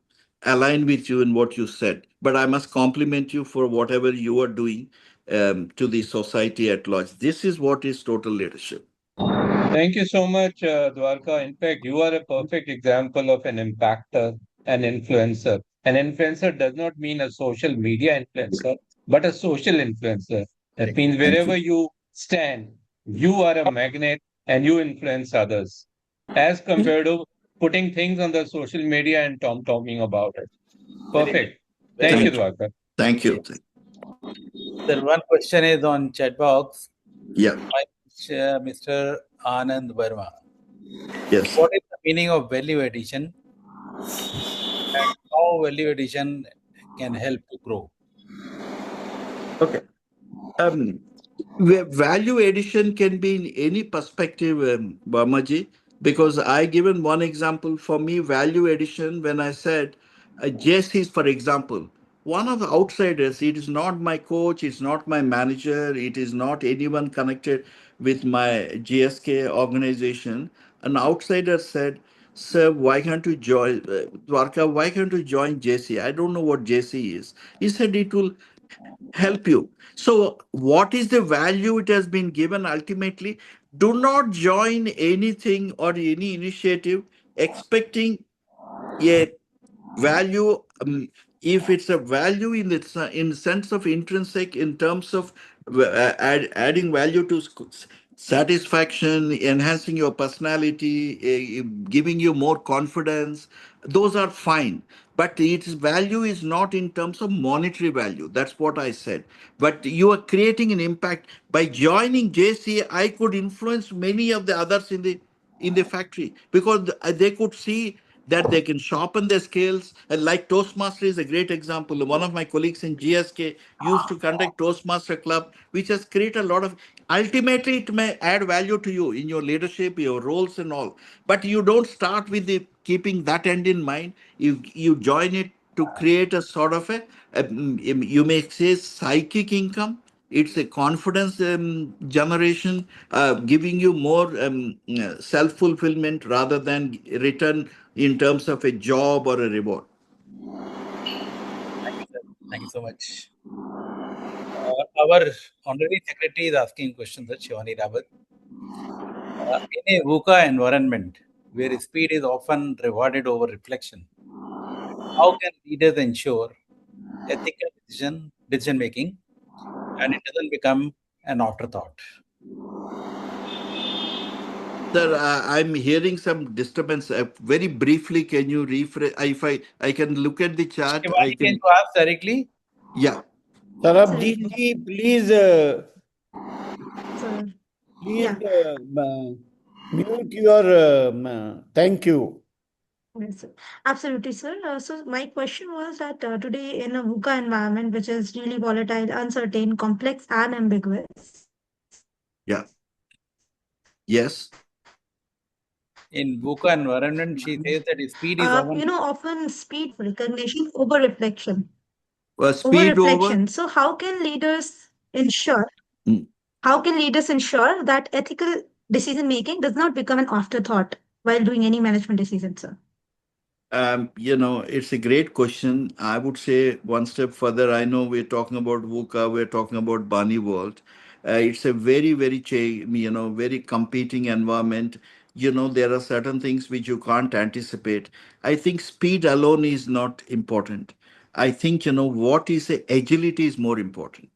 align with you in what you said. But I must compliment you for whatever you are doing to the society at large. This is what is total leadership. Thank you so much, Dwarka. In fact, you are a perfect example of an impactor, an influencer. An influencer does not mean a social media influencer, but a social influencer. That means wherever you stand, you are a magnet and you influence others, as compared to putting things on the social media and talking about it. Perfect. Thank you, Dwarka. Thank you. Sir, one question is on chat box. Yeah. Mr. Anand Verma. Yes. What is the meaning of value addition? And how value addition can help to grow? Okay. Um, Value addition can be in any perspective, Bamaji, because I given one example. For me, value addition, when I said Jesse, for example, one of the outsiders, it is not my coach, it's not my manager, it is not anyone connected with my GSK organization. An outsider said, "Sir, why can't you join Dwarka? Why can't you join JC? I don't know what JC is." He said it will help you. So, what is the value it has been given ultimately? Do not join anything or any initiative expecting a value. If it's a value in in sense of intrinsic, in terms of adding value to satisfaction, enhancing your personality, giving you more confidence, those are fine. But its value is not in terms of monetary value. That's what I said. But you are creating an impact by joining JC. I could influence many of the others in the factory, because they could see that they can sharpen their skills. And like Toastmaster is a great example. One of my colleagues in GSK used to conduct Toastmaster Club, which has created a lot of. Ultimately, it may add value to you in your leadership, your roles, and all. But you don't start with the keeping that end in mind. You join it to create a sort of you may say psychic income. It's a confidence generation, giving you more self fulfillment rather than return in terms of a job or a reward. Thank you, sir. Thank you so much. Our Honorary Secretary is asking questions at Shivani Rawat. In a VUCA environment where speed is often rewarded over reflection, how can leaders ensure ethical decision making and it doesn't become an afterthought? Sir, I'm hearing some disturbance. Very briefly, can you rephrase? If I can look at the chart, I Shivani, can can. you ask directly? Yeah. Sarabjit Absolutely. ji, please, So, please yeah. mute your. Thank you. Yes, sir. Absolutely, sir. So my question was that today in a VUCA environment, which is really volatile, uncertain, complex, and ambiguous, Yeah. Yes. In VUCA environment, she says that speed is often. often speed recognition over reflection. Over Speed over. reflection. So Mm. how can leaders ensure that ethical decision making does not become an afterthought while doing any management decision, sir? It's a great question. I would say one step further. I know we're talking about VUCA, we're talking about Barney World. It's a very, very, very competing environment. There are certain things which you can't anticipate. I think speed alone is not important. I think, what is agility is more important.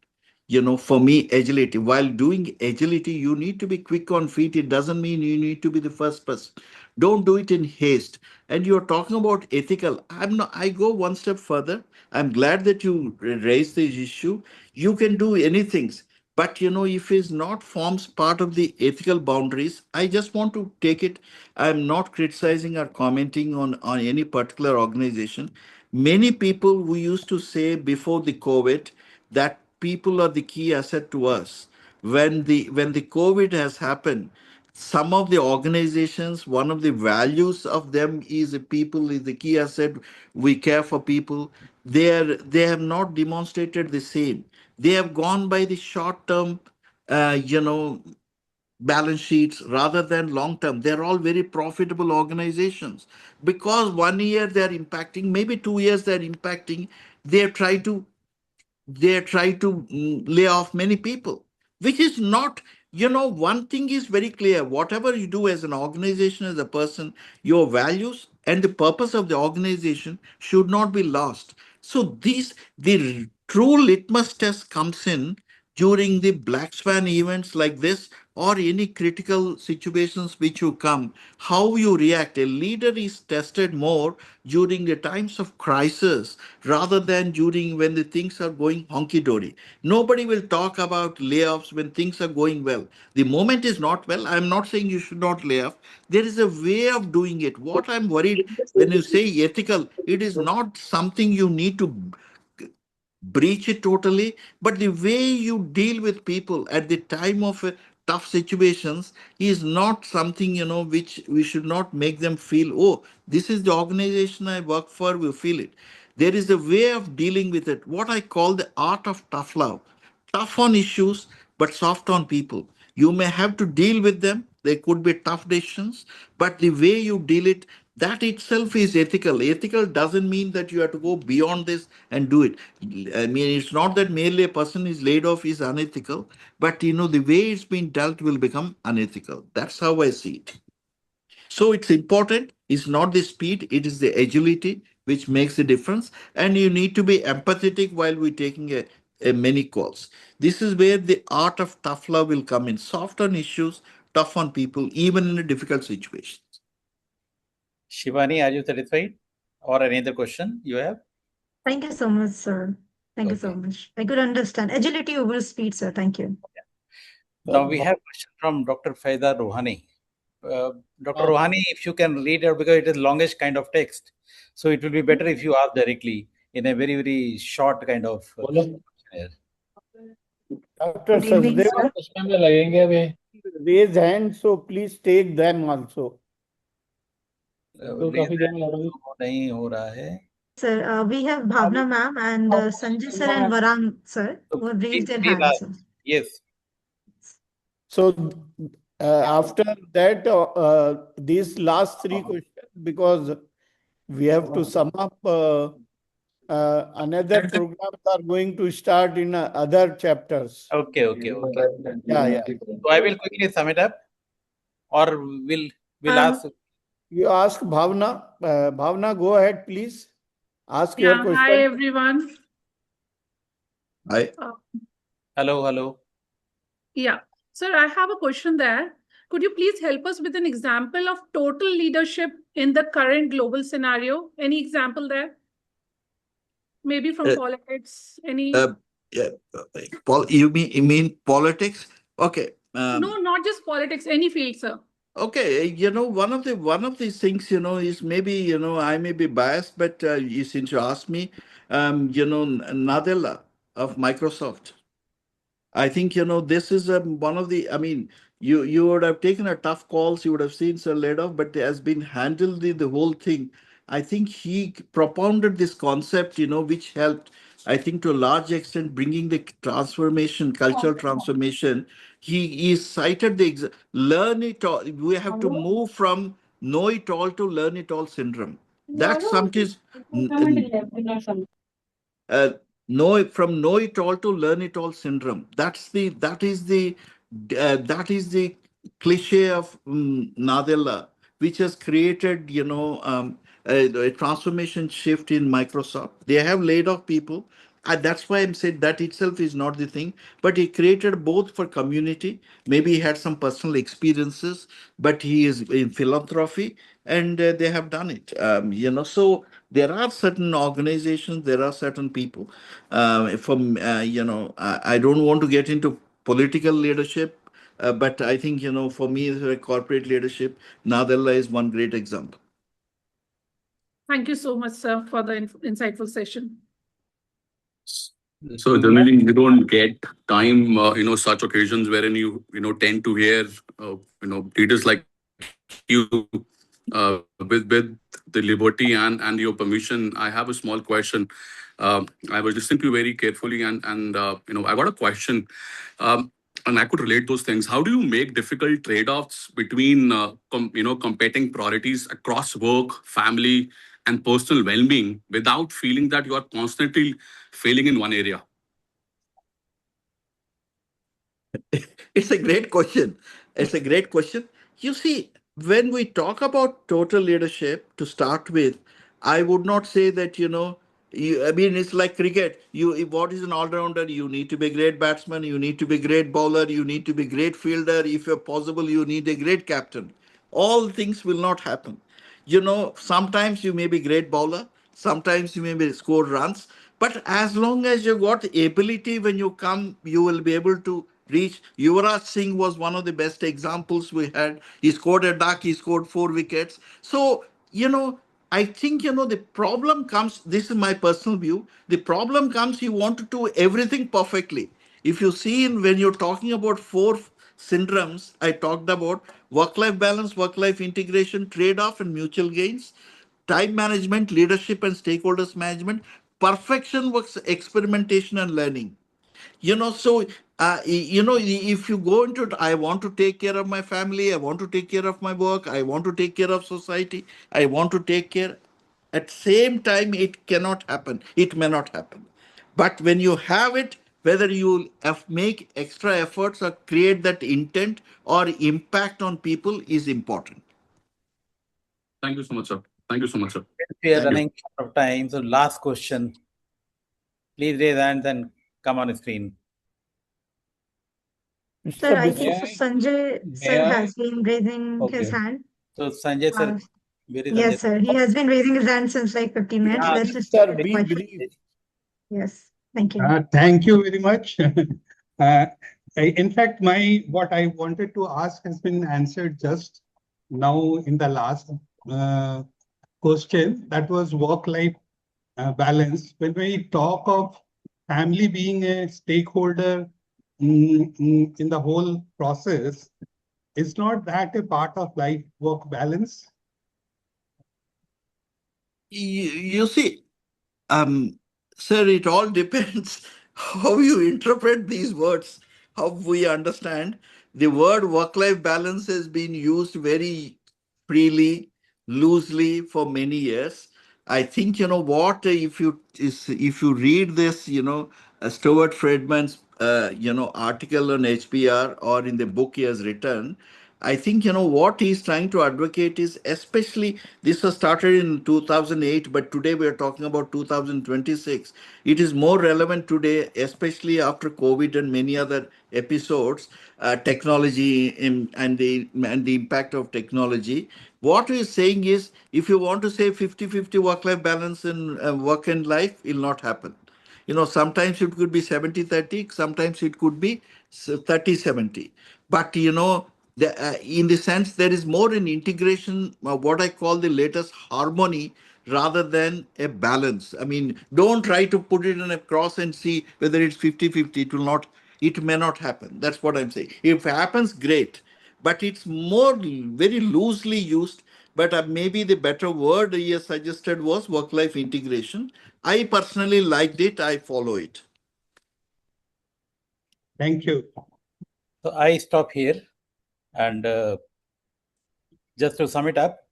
For me, agility, while doing agility, you need to be quick on feet. It doesn't mean you need to be the first person. Don't do it in haste. And you're talking about ethical. I go one step further. I'm glad that you raised this issue. You can do anything, but if it's not forms part of the ethical boundaries, I just want to take it. I'm not criticizing or commenting on any particular organization. Many people who used to say before the COVID that people are the key asset to us. When the COVID has happened, some of the organizations, one of the values of them is the people is the key asset. We care for people. They have not demonstrated the same. They have gone by the short term, uh, you know balance sheets rather than long term. They're all very profitable organizations, because 1 year they're impacting, maybe 2 years they're impacting. They try to lay off many people, which is not. One thing is very clear: whatever you do as an organization, as a person, your values and the purpose of the organization should not be lost. So the true litmus test comes in during the black swan events like this, or any critical situations which you come. How you react, a leader is tested more during the times of crisis rather than during when the things are going honky dory. Nobody will talk about layoffs when things are going well. The moment is not well. I'm not saying you should not lay off. There is a way of doing it. What I'm worried, when you say ethical, it is not something you need to breach it totally, but the way you deal with people at the time of tough situations is not something, which we should not make them feel, oh, this is the organization I work for, we feel it. There is a way of dealing with it, what I call the art of tough love. Tough on issues, but soft on people. You may have to deal with them. They could be tough decisions, but the way you deal it, that itself is ethical. Ethical doesn't mean that you have to go beyond this and do it. I mean, it's not that merely a person is laid off is unethical, but the way it's been dealt will become unethical. That's how I see it. So it's important. It's not the speed, it is the agility which makes the difference. And you need to be empathetic while we're taking a many calls. This is where the art of tough love will come in. Soft on issues, tough on people, even in a difficult situation. Shivani, are you satisfied? Or any other question you have? Thank you so much, sir. Thank you so Okay. much. I could understand. Agility over speed, sir. Thank you. Now we have a question from Dr. Faida Rohani. Dr. Rohani, if you can read it, because it is longish kind of text, so it will be better if you ask directly in a very, very short kind of questionnaire. Dr. Good evening, Sachdev, sir. raise hand, so please take them also. नहीं हो रहा है. Yes, sir. We have Bhavna ma'am and Sanjay sir and Varan sir So who have raised their please hands, ask. sir. Yes. So after that, these last three questions, because we have to sum up, another programs are going to start in other chapters. Okay. Yeah. So I will quickly sum it up, or we'll ask. You ask Bhavna. Bhavna, go ahead, please. Ask your question. Hi everyone. Hi. Hello. Yeah. Sir, I have a question there. Could you please help us with an example of total leadership in the current global scenario? Any example there? Maybe from politics, any? You mean politics? Okay. No, not just politics, any field, sir. Okay, one of these things, is maybe, I may be biased, but since you asked me, Nadella of Microsoft. I think, this is one of the, I mean, you would have taken a tough calls, you would have seen Sir laid off, but has been handled the whole thing. I think he propounded this concept, which helped, I think, to a large extent, bringing the transformation, cultural transformation. He cited learn it all. We have to move from know it all to learn it all syndrome. That's something. uh, know it all to learn it all syndrome. That is the cliche of Nadella, which has created a transformation shift in Microsoft. They have laid off people. That's why I'm saying that itself is not the thing, but he created both for community. Maybe he had some personal experiences, but he is in philanthropy, and they have done it. So there are certain organizations, there are certain people. I don't want to get into political leadership, but I think, for me, as a corporate leadership, Nadella is one great example. Thank you so much, sir, for the insightful session. So generally, you don't get time, such occasions wherein you tend to hear, leaders like you, with the liberty and your permission. I have a small question. I was listening to you very carefully, and I got a question, and I could relate those things. How do you make difficult trade-offs between, competing priorities across work, family, and personal well-being without feeling that you are constantly failing in one area? It's a great question. It's a great question. You see, when we talk about total leadership, to start with, I would not say that, I mean, it's like cricket. What is an all-rounder? You need to be a great batsman, you need to be a great bowler, you need to be a great fielder. If you're possible, you need a great captain. All things will not happen. Sometimes you may be great bowler, sometimes you may be score runs, but as long as you got the ability, when you come, you will be able to reach. Yuvraj Singh was one of the best examples we had. He scored a duck, he scored 4 wickets. So, I think, the problem comes, this is my personal view, the problem comes you want to do everything perfectly. If you see when you're talking about four syndromes, I talked about work-life balance, work-life integration, trade-off and mutual gains, time management, leadership and stakeholders management, perfection works, experimentation and learning. So if you go into it, I want to take care of my family, I want to take care of my work, I want to take care of society, I want to take care. At same time, it cannot happen, it may not happen. But when you have it, whether you make extra efforts or create that intent or impact on people is important. Thank you so much, sir. Thank you so much, sir. We are Thank you. running out of time. So last question. Please raise hands and come on screen. Sir, Mr. I think so May I? Sanjay May sir I? has been raising his Okay. hand. So Sanjay sir, Uh, where is Sanjay? yes, sir. He has been raising his hand since like 15 minutes. Yeah, Let's just sir, take the be question. brief. Yes, thank you. Thank you very much. In fact, what I wanted to ask has been answered just now in the last question. That was work-life balance. When we talk of family being a stakeholder in the whole process, is not that a part of life-work balance? You see, sir, it all depends how you interpret these words, how we understand. The word work-life balance has been used very freely, loosely for many years. I think what if you read this, Stuart Friedman's article on HBR or in the book he has written, I think what he's trying to advocate is, especially this was started in 2008, but today we are talking about 2026. It is more relevant today, especially after COVID and many other episodes, technology and the impact of technology. What we're saying is, if you want to say 50-50 work-life balance in work and life, it will not happen. Sometimes it could be 70-30, sometimes it could be 30-70. But, in the sense there is more an integration, what I call the latest harmony rather than a balance. I mean, don't try to put it in a cross and see whether it's 50-50. It may not happen. That's what I'm saying. If it happens, great. But it's more very loosely used. But maybe the better word he has suggested was work-life integration. I personally liked it. I follow it. Thank you. So I stop here, and just to sum it up,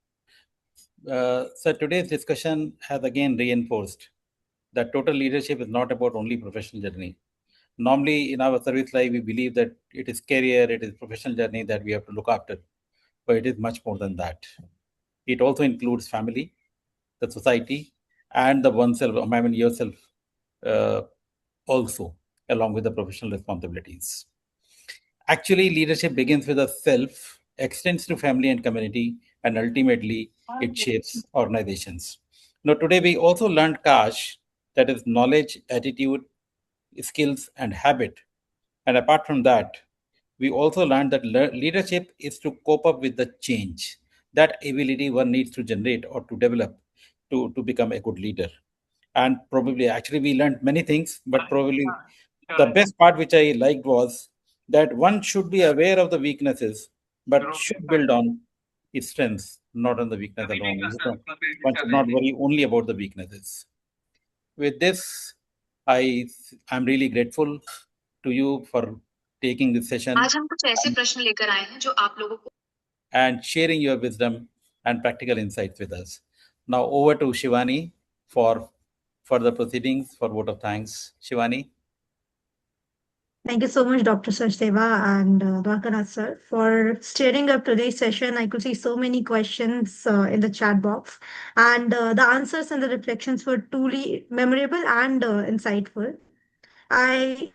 so today's discussion has again reinforced that total leadership is not about only professional journey. Normally in our service life, we believe that it is career, it is professional journey that we have to look after, but it is much more than that. It also includes family, the society, and the oneself, I mean yourself, also, along with the professional responsibilities. Actually, leadership begins with a self, extends to family and community, and ultimately it shapes organizations. Now, today we also learned Kash, that is knowledge, attitude, skills, and habit. And apart from that, we also learned that leadership is to cope up with the change, that ability one needs to generate or to develop to become a good leader. And probably, actually, we learned many things, but probably the best part which I liked was that one should be aware of the weaknesses, but should build on its strengths, not on the weakness alone. One should not worry only about the weaknesses. With this, I'm really grateful to you for taking this session and sharing your wisdom and practical insights with us. Now over to Shivani for further proceedings for vote of thanks. Shivani. Thank you so much, Dr. Sachdeva and Dwarakanath sir, for steering up today's session. I could see so many questions in the chat box, and the answers and the reflections were truly memorable and insightful. I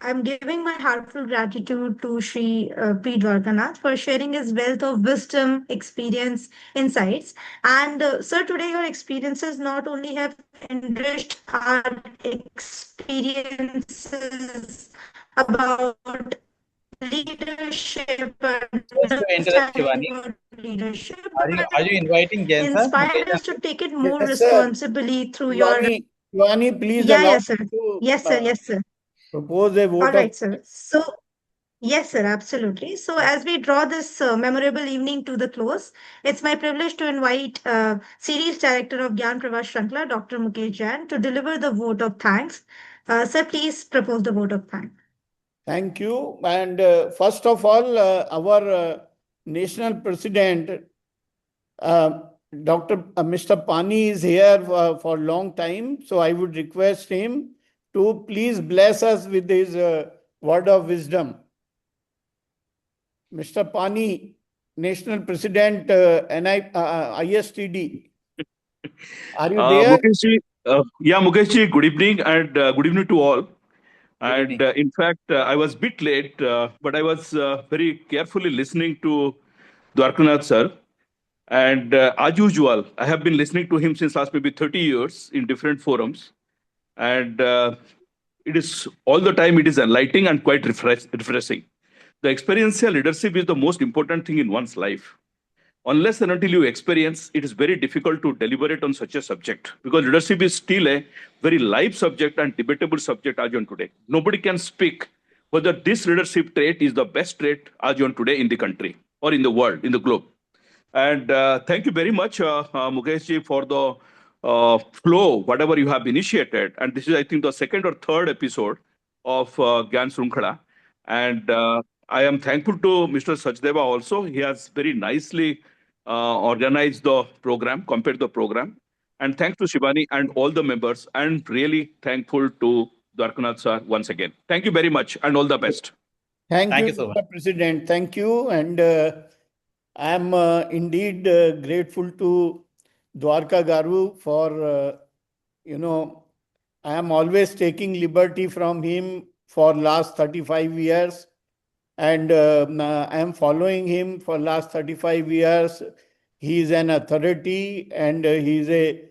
am giving my heartfelt gratitude to Shri P. Dwarakanath for sharing his wealth of wisdom, experience, insights. And sir, today your experiences not only have enriched our experiences about leadership and Just to interrupt, understanding Shivani. what leadership, Are you inviting Gyan sir? inspired us to take it more Yes, sir. responsibly through your. Shivani, please Yeah, allow yes, sir. me to Yes, sir. Yes, sir. propose a All vote of right, sir. So, yes, sir, absolutely. So, as we draw this memorable evening to the close, it's my privilege to invite Series Director of Gyan Pravah Shrinkhala, Dr. Mukesh Jain, to deliver the vote of thanks. Sir, please propose the vote of thanks. Thank you. And first of all, our national president, uh, Mr. Pani is here for a long time. So I would request him to please bless us with his word of wisdom. Mr. Pani, national president, ISTD. Are you there? Mukeshji, Mukeshji, good evening and good evening to all. And evening. in fact, I was a bit late, but I was very carefully listening to Dwarakanath sir. And as usual, I have been listening to him since last maybe 30 years in different forums. And it is all the time, it is enlightening and quite refreshing. The experiential leadership is the most important thing in one's life. Unless and until you experience, it is very difficult to deliberate on such a subject because leadership is still a very live subject and debatable subject as on today. Nobody can speak whether this leadership trait is the best trait as on today in the country or in the world, in the globe. And thank you very much, Mukeshji, for the flow, whatever you have initiated. And this is, I think, the second or third episode of Gyan Shrinkhala. And I am thankful to Mr. Sachdeva also. He has very nicely organized the program, compared the program. And thanks to Shivani and all the members. And really thankful to Dwarakanath sir once again. Thank you very much and all the best. Thank you, you so much. Mr. President. Thank you. And I am indeed grateful to Dwarka Garu for, I am always taking liberty from him for last 35 years. And I am following him for last 35 years. He is an authority and he is a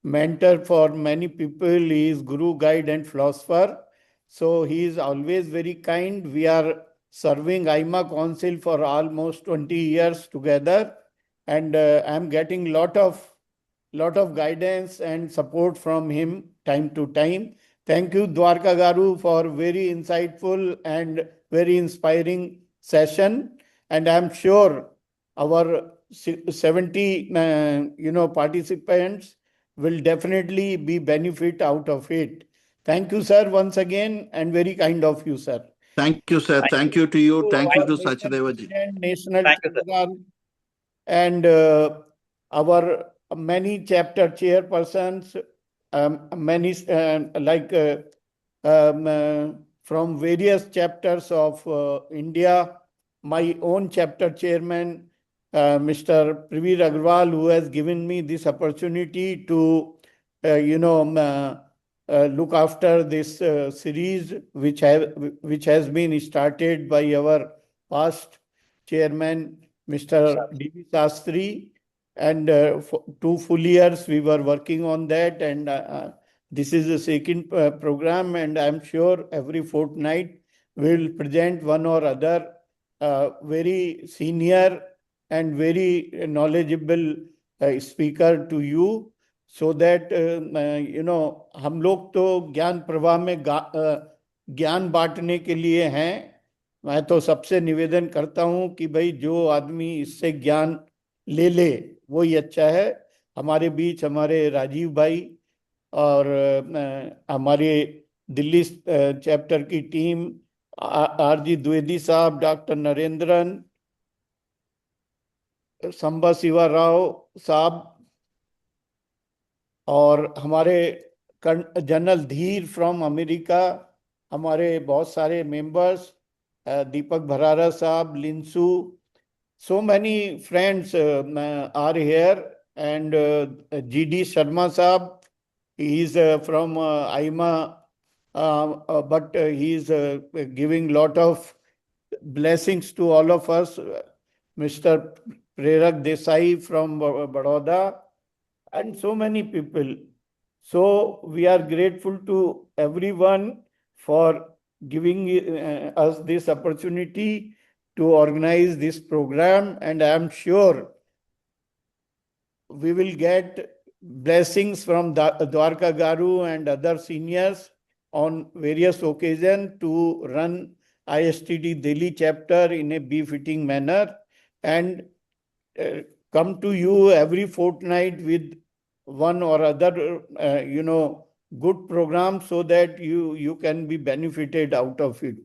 mentor for many people. He is guru, guide and philosopher. So he is always very kind. We are serving IMA Council for almost 20 years together. And I am getting lot of guidance and support from him time to time. Thank you, Dwarka Garu, for very insightful and very inspiring session. And I'm sure our 70 participants will definitely be benefit out of it. Thank you, sir, once again, and very kind of you, sir. Thank you, sir. Thank you to you. Thank you to National Sachdev ji. President, National Thank you, sir. Treasurer, and our many chapter chairpersons, many from various chapters of India, my own chapter chairman, Mr. Praveer Agarwal, who has given me this opportunity to, look after this series, which has been started by our past chairman, Mr. D.V. Sastry, and 2 full years we were working on that, and this is the second program, and I'm sure every fortnight we'll present one or other very senior and very knowledgeable speaker to you, so that हम लोग तो ज्ञान प्रवाह में ज्ञान बांटने के लिए हैं. मैं तो सबसे निवेदन करता हूं कि भाई जो आदमी इससे ज्ञान ले ले वो ही अच्छा है. हमारे बीच हमारे राजीव भाई और हमारे दिल्ली चैप्टर की टीम, आरजी द्विवेदी साहब, डॉक्टर नरेंद्रन, संबा शिवा राव साहब, और हमारे जनरल धीर फ्रॉम अमेरिका, हमारे बहुत सारे मेंबर्स, दीपक भरारा साहब, लिंसू, so many friends are here, and GD Sharma Saab, he is from IMA, but he is giving lot of blessings to all of us. Mr. Prerak Desai from Baroda, and so many people. So we are grateful to everyone for giving us this opportunity to organize this program, and I am sure we will get blessings from Dwarka Garu and other seniors on various occasions to run ISTD Delhi chapter in a befitting manner, and come to you every fortnight with one or other, good program so that you can be benefited out of it.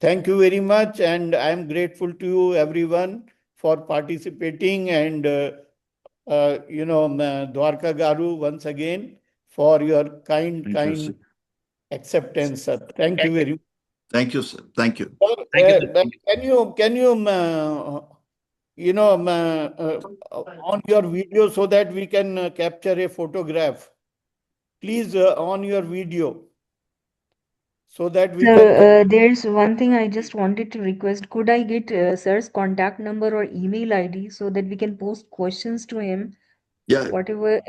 Thank you very much, and I am grateful to you everyone for participating, and Dwarka Garu once again for your kind acceptance, sir. Thank you very much. Thank you, sir. Thank you. Sir, Thank you, sir. can you on your video so that we can capture a photograph? Please on your video so that we can. So there's one thing I just wanted to request. Could I get sir's contact number or email ID so that we can post questions to him? Yeah, Whatever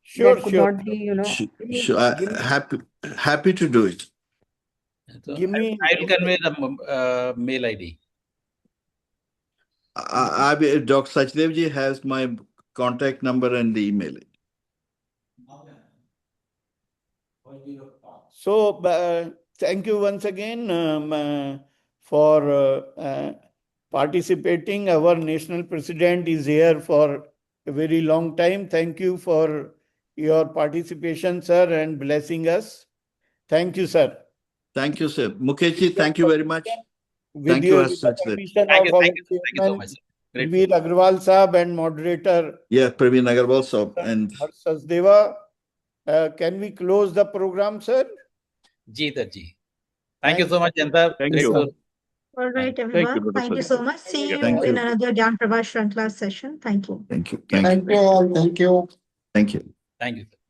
Sure, that could sure. not be, sure. Happy to do it. So Give me. I will convey the mail ID. Dr. Sachdev ji has my contact number and the email. So thank you once again for participating. Our national president is here for a very long time. Thank you for your participation, sir, and blessing us. Thank you, sir. Thank you, sir. Mukesh ji, thank you very much. With Thank you, your as such that. permission Thank of you, our thank you, thank you so chairman, much, sir. Praveer Grateful. Agarwal Saab, and moderator Yeah, Praveer Agarwal sir. And Sachdev. Can we close the program, sir? Ji, sir, ji. Thank you so much, Janta. Thank you. Grateful. All right, Thank you, everyone. Dr. Thank you so much. See you thank in you. another Gyan Pravah Shrinkhala session. Thank you. Thank you. Thank you all. Thank you. Thank you. Thank you, sir.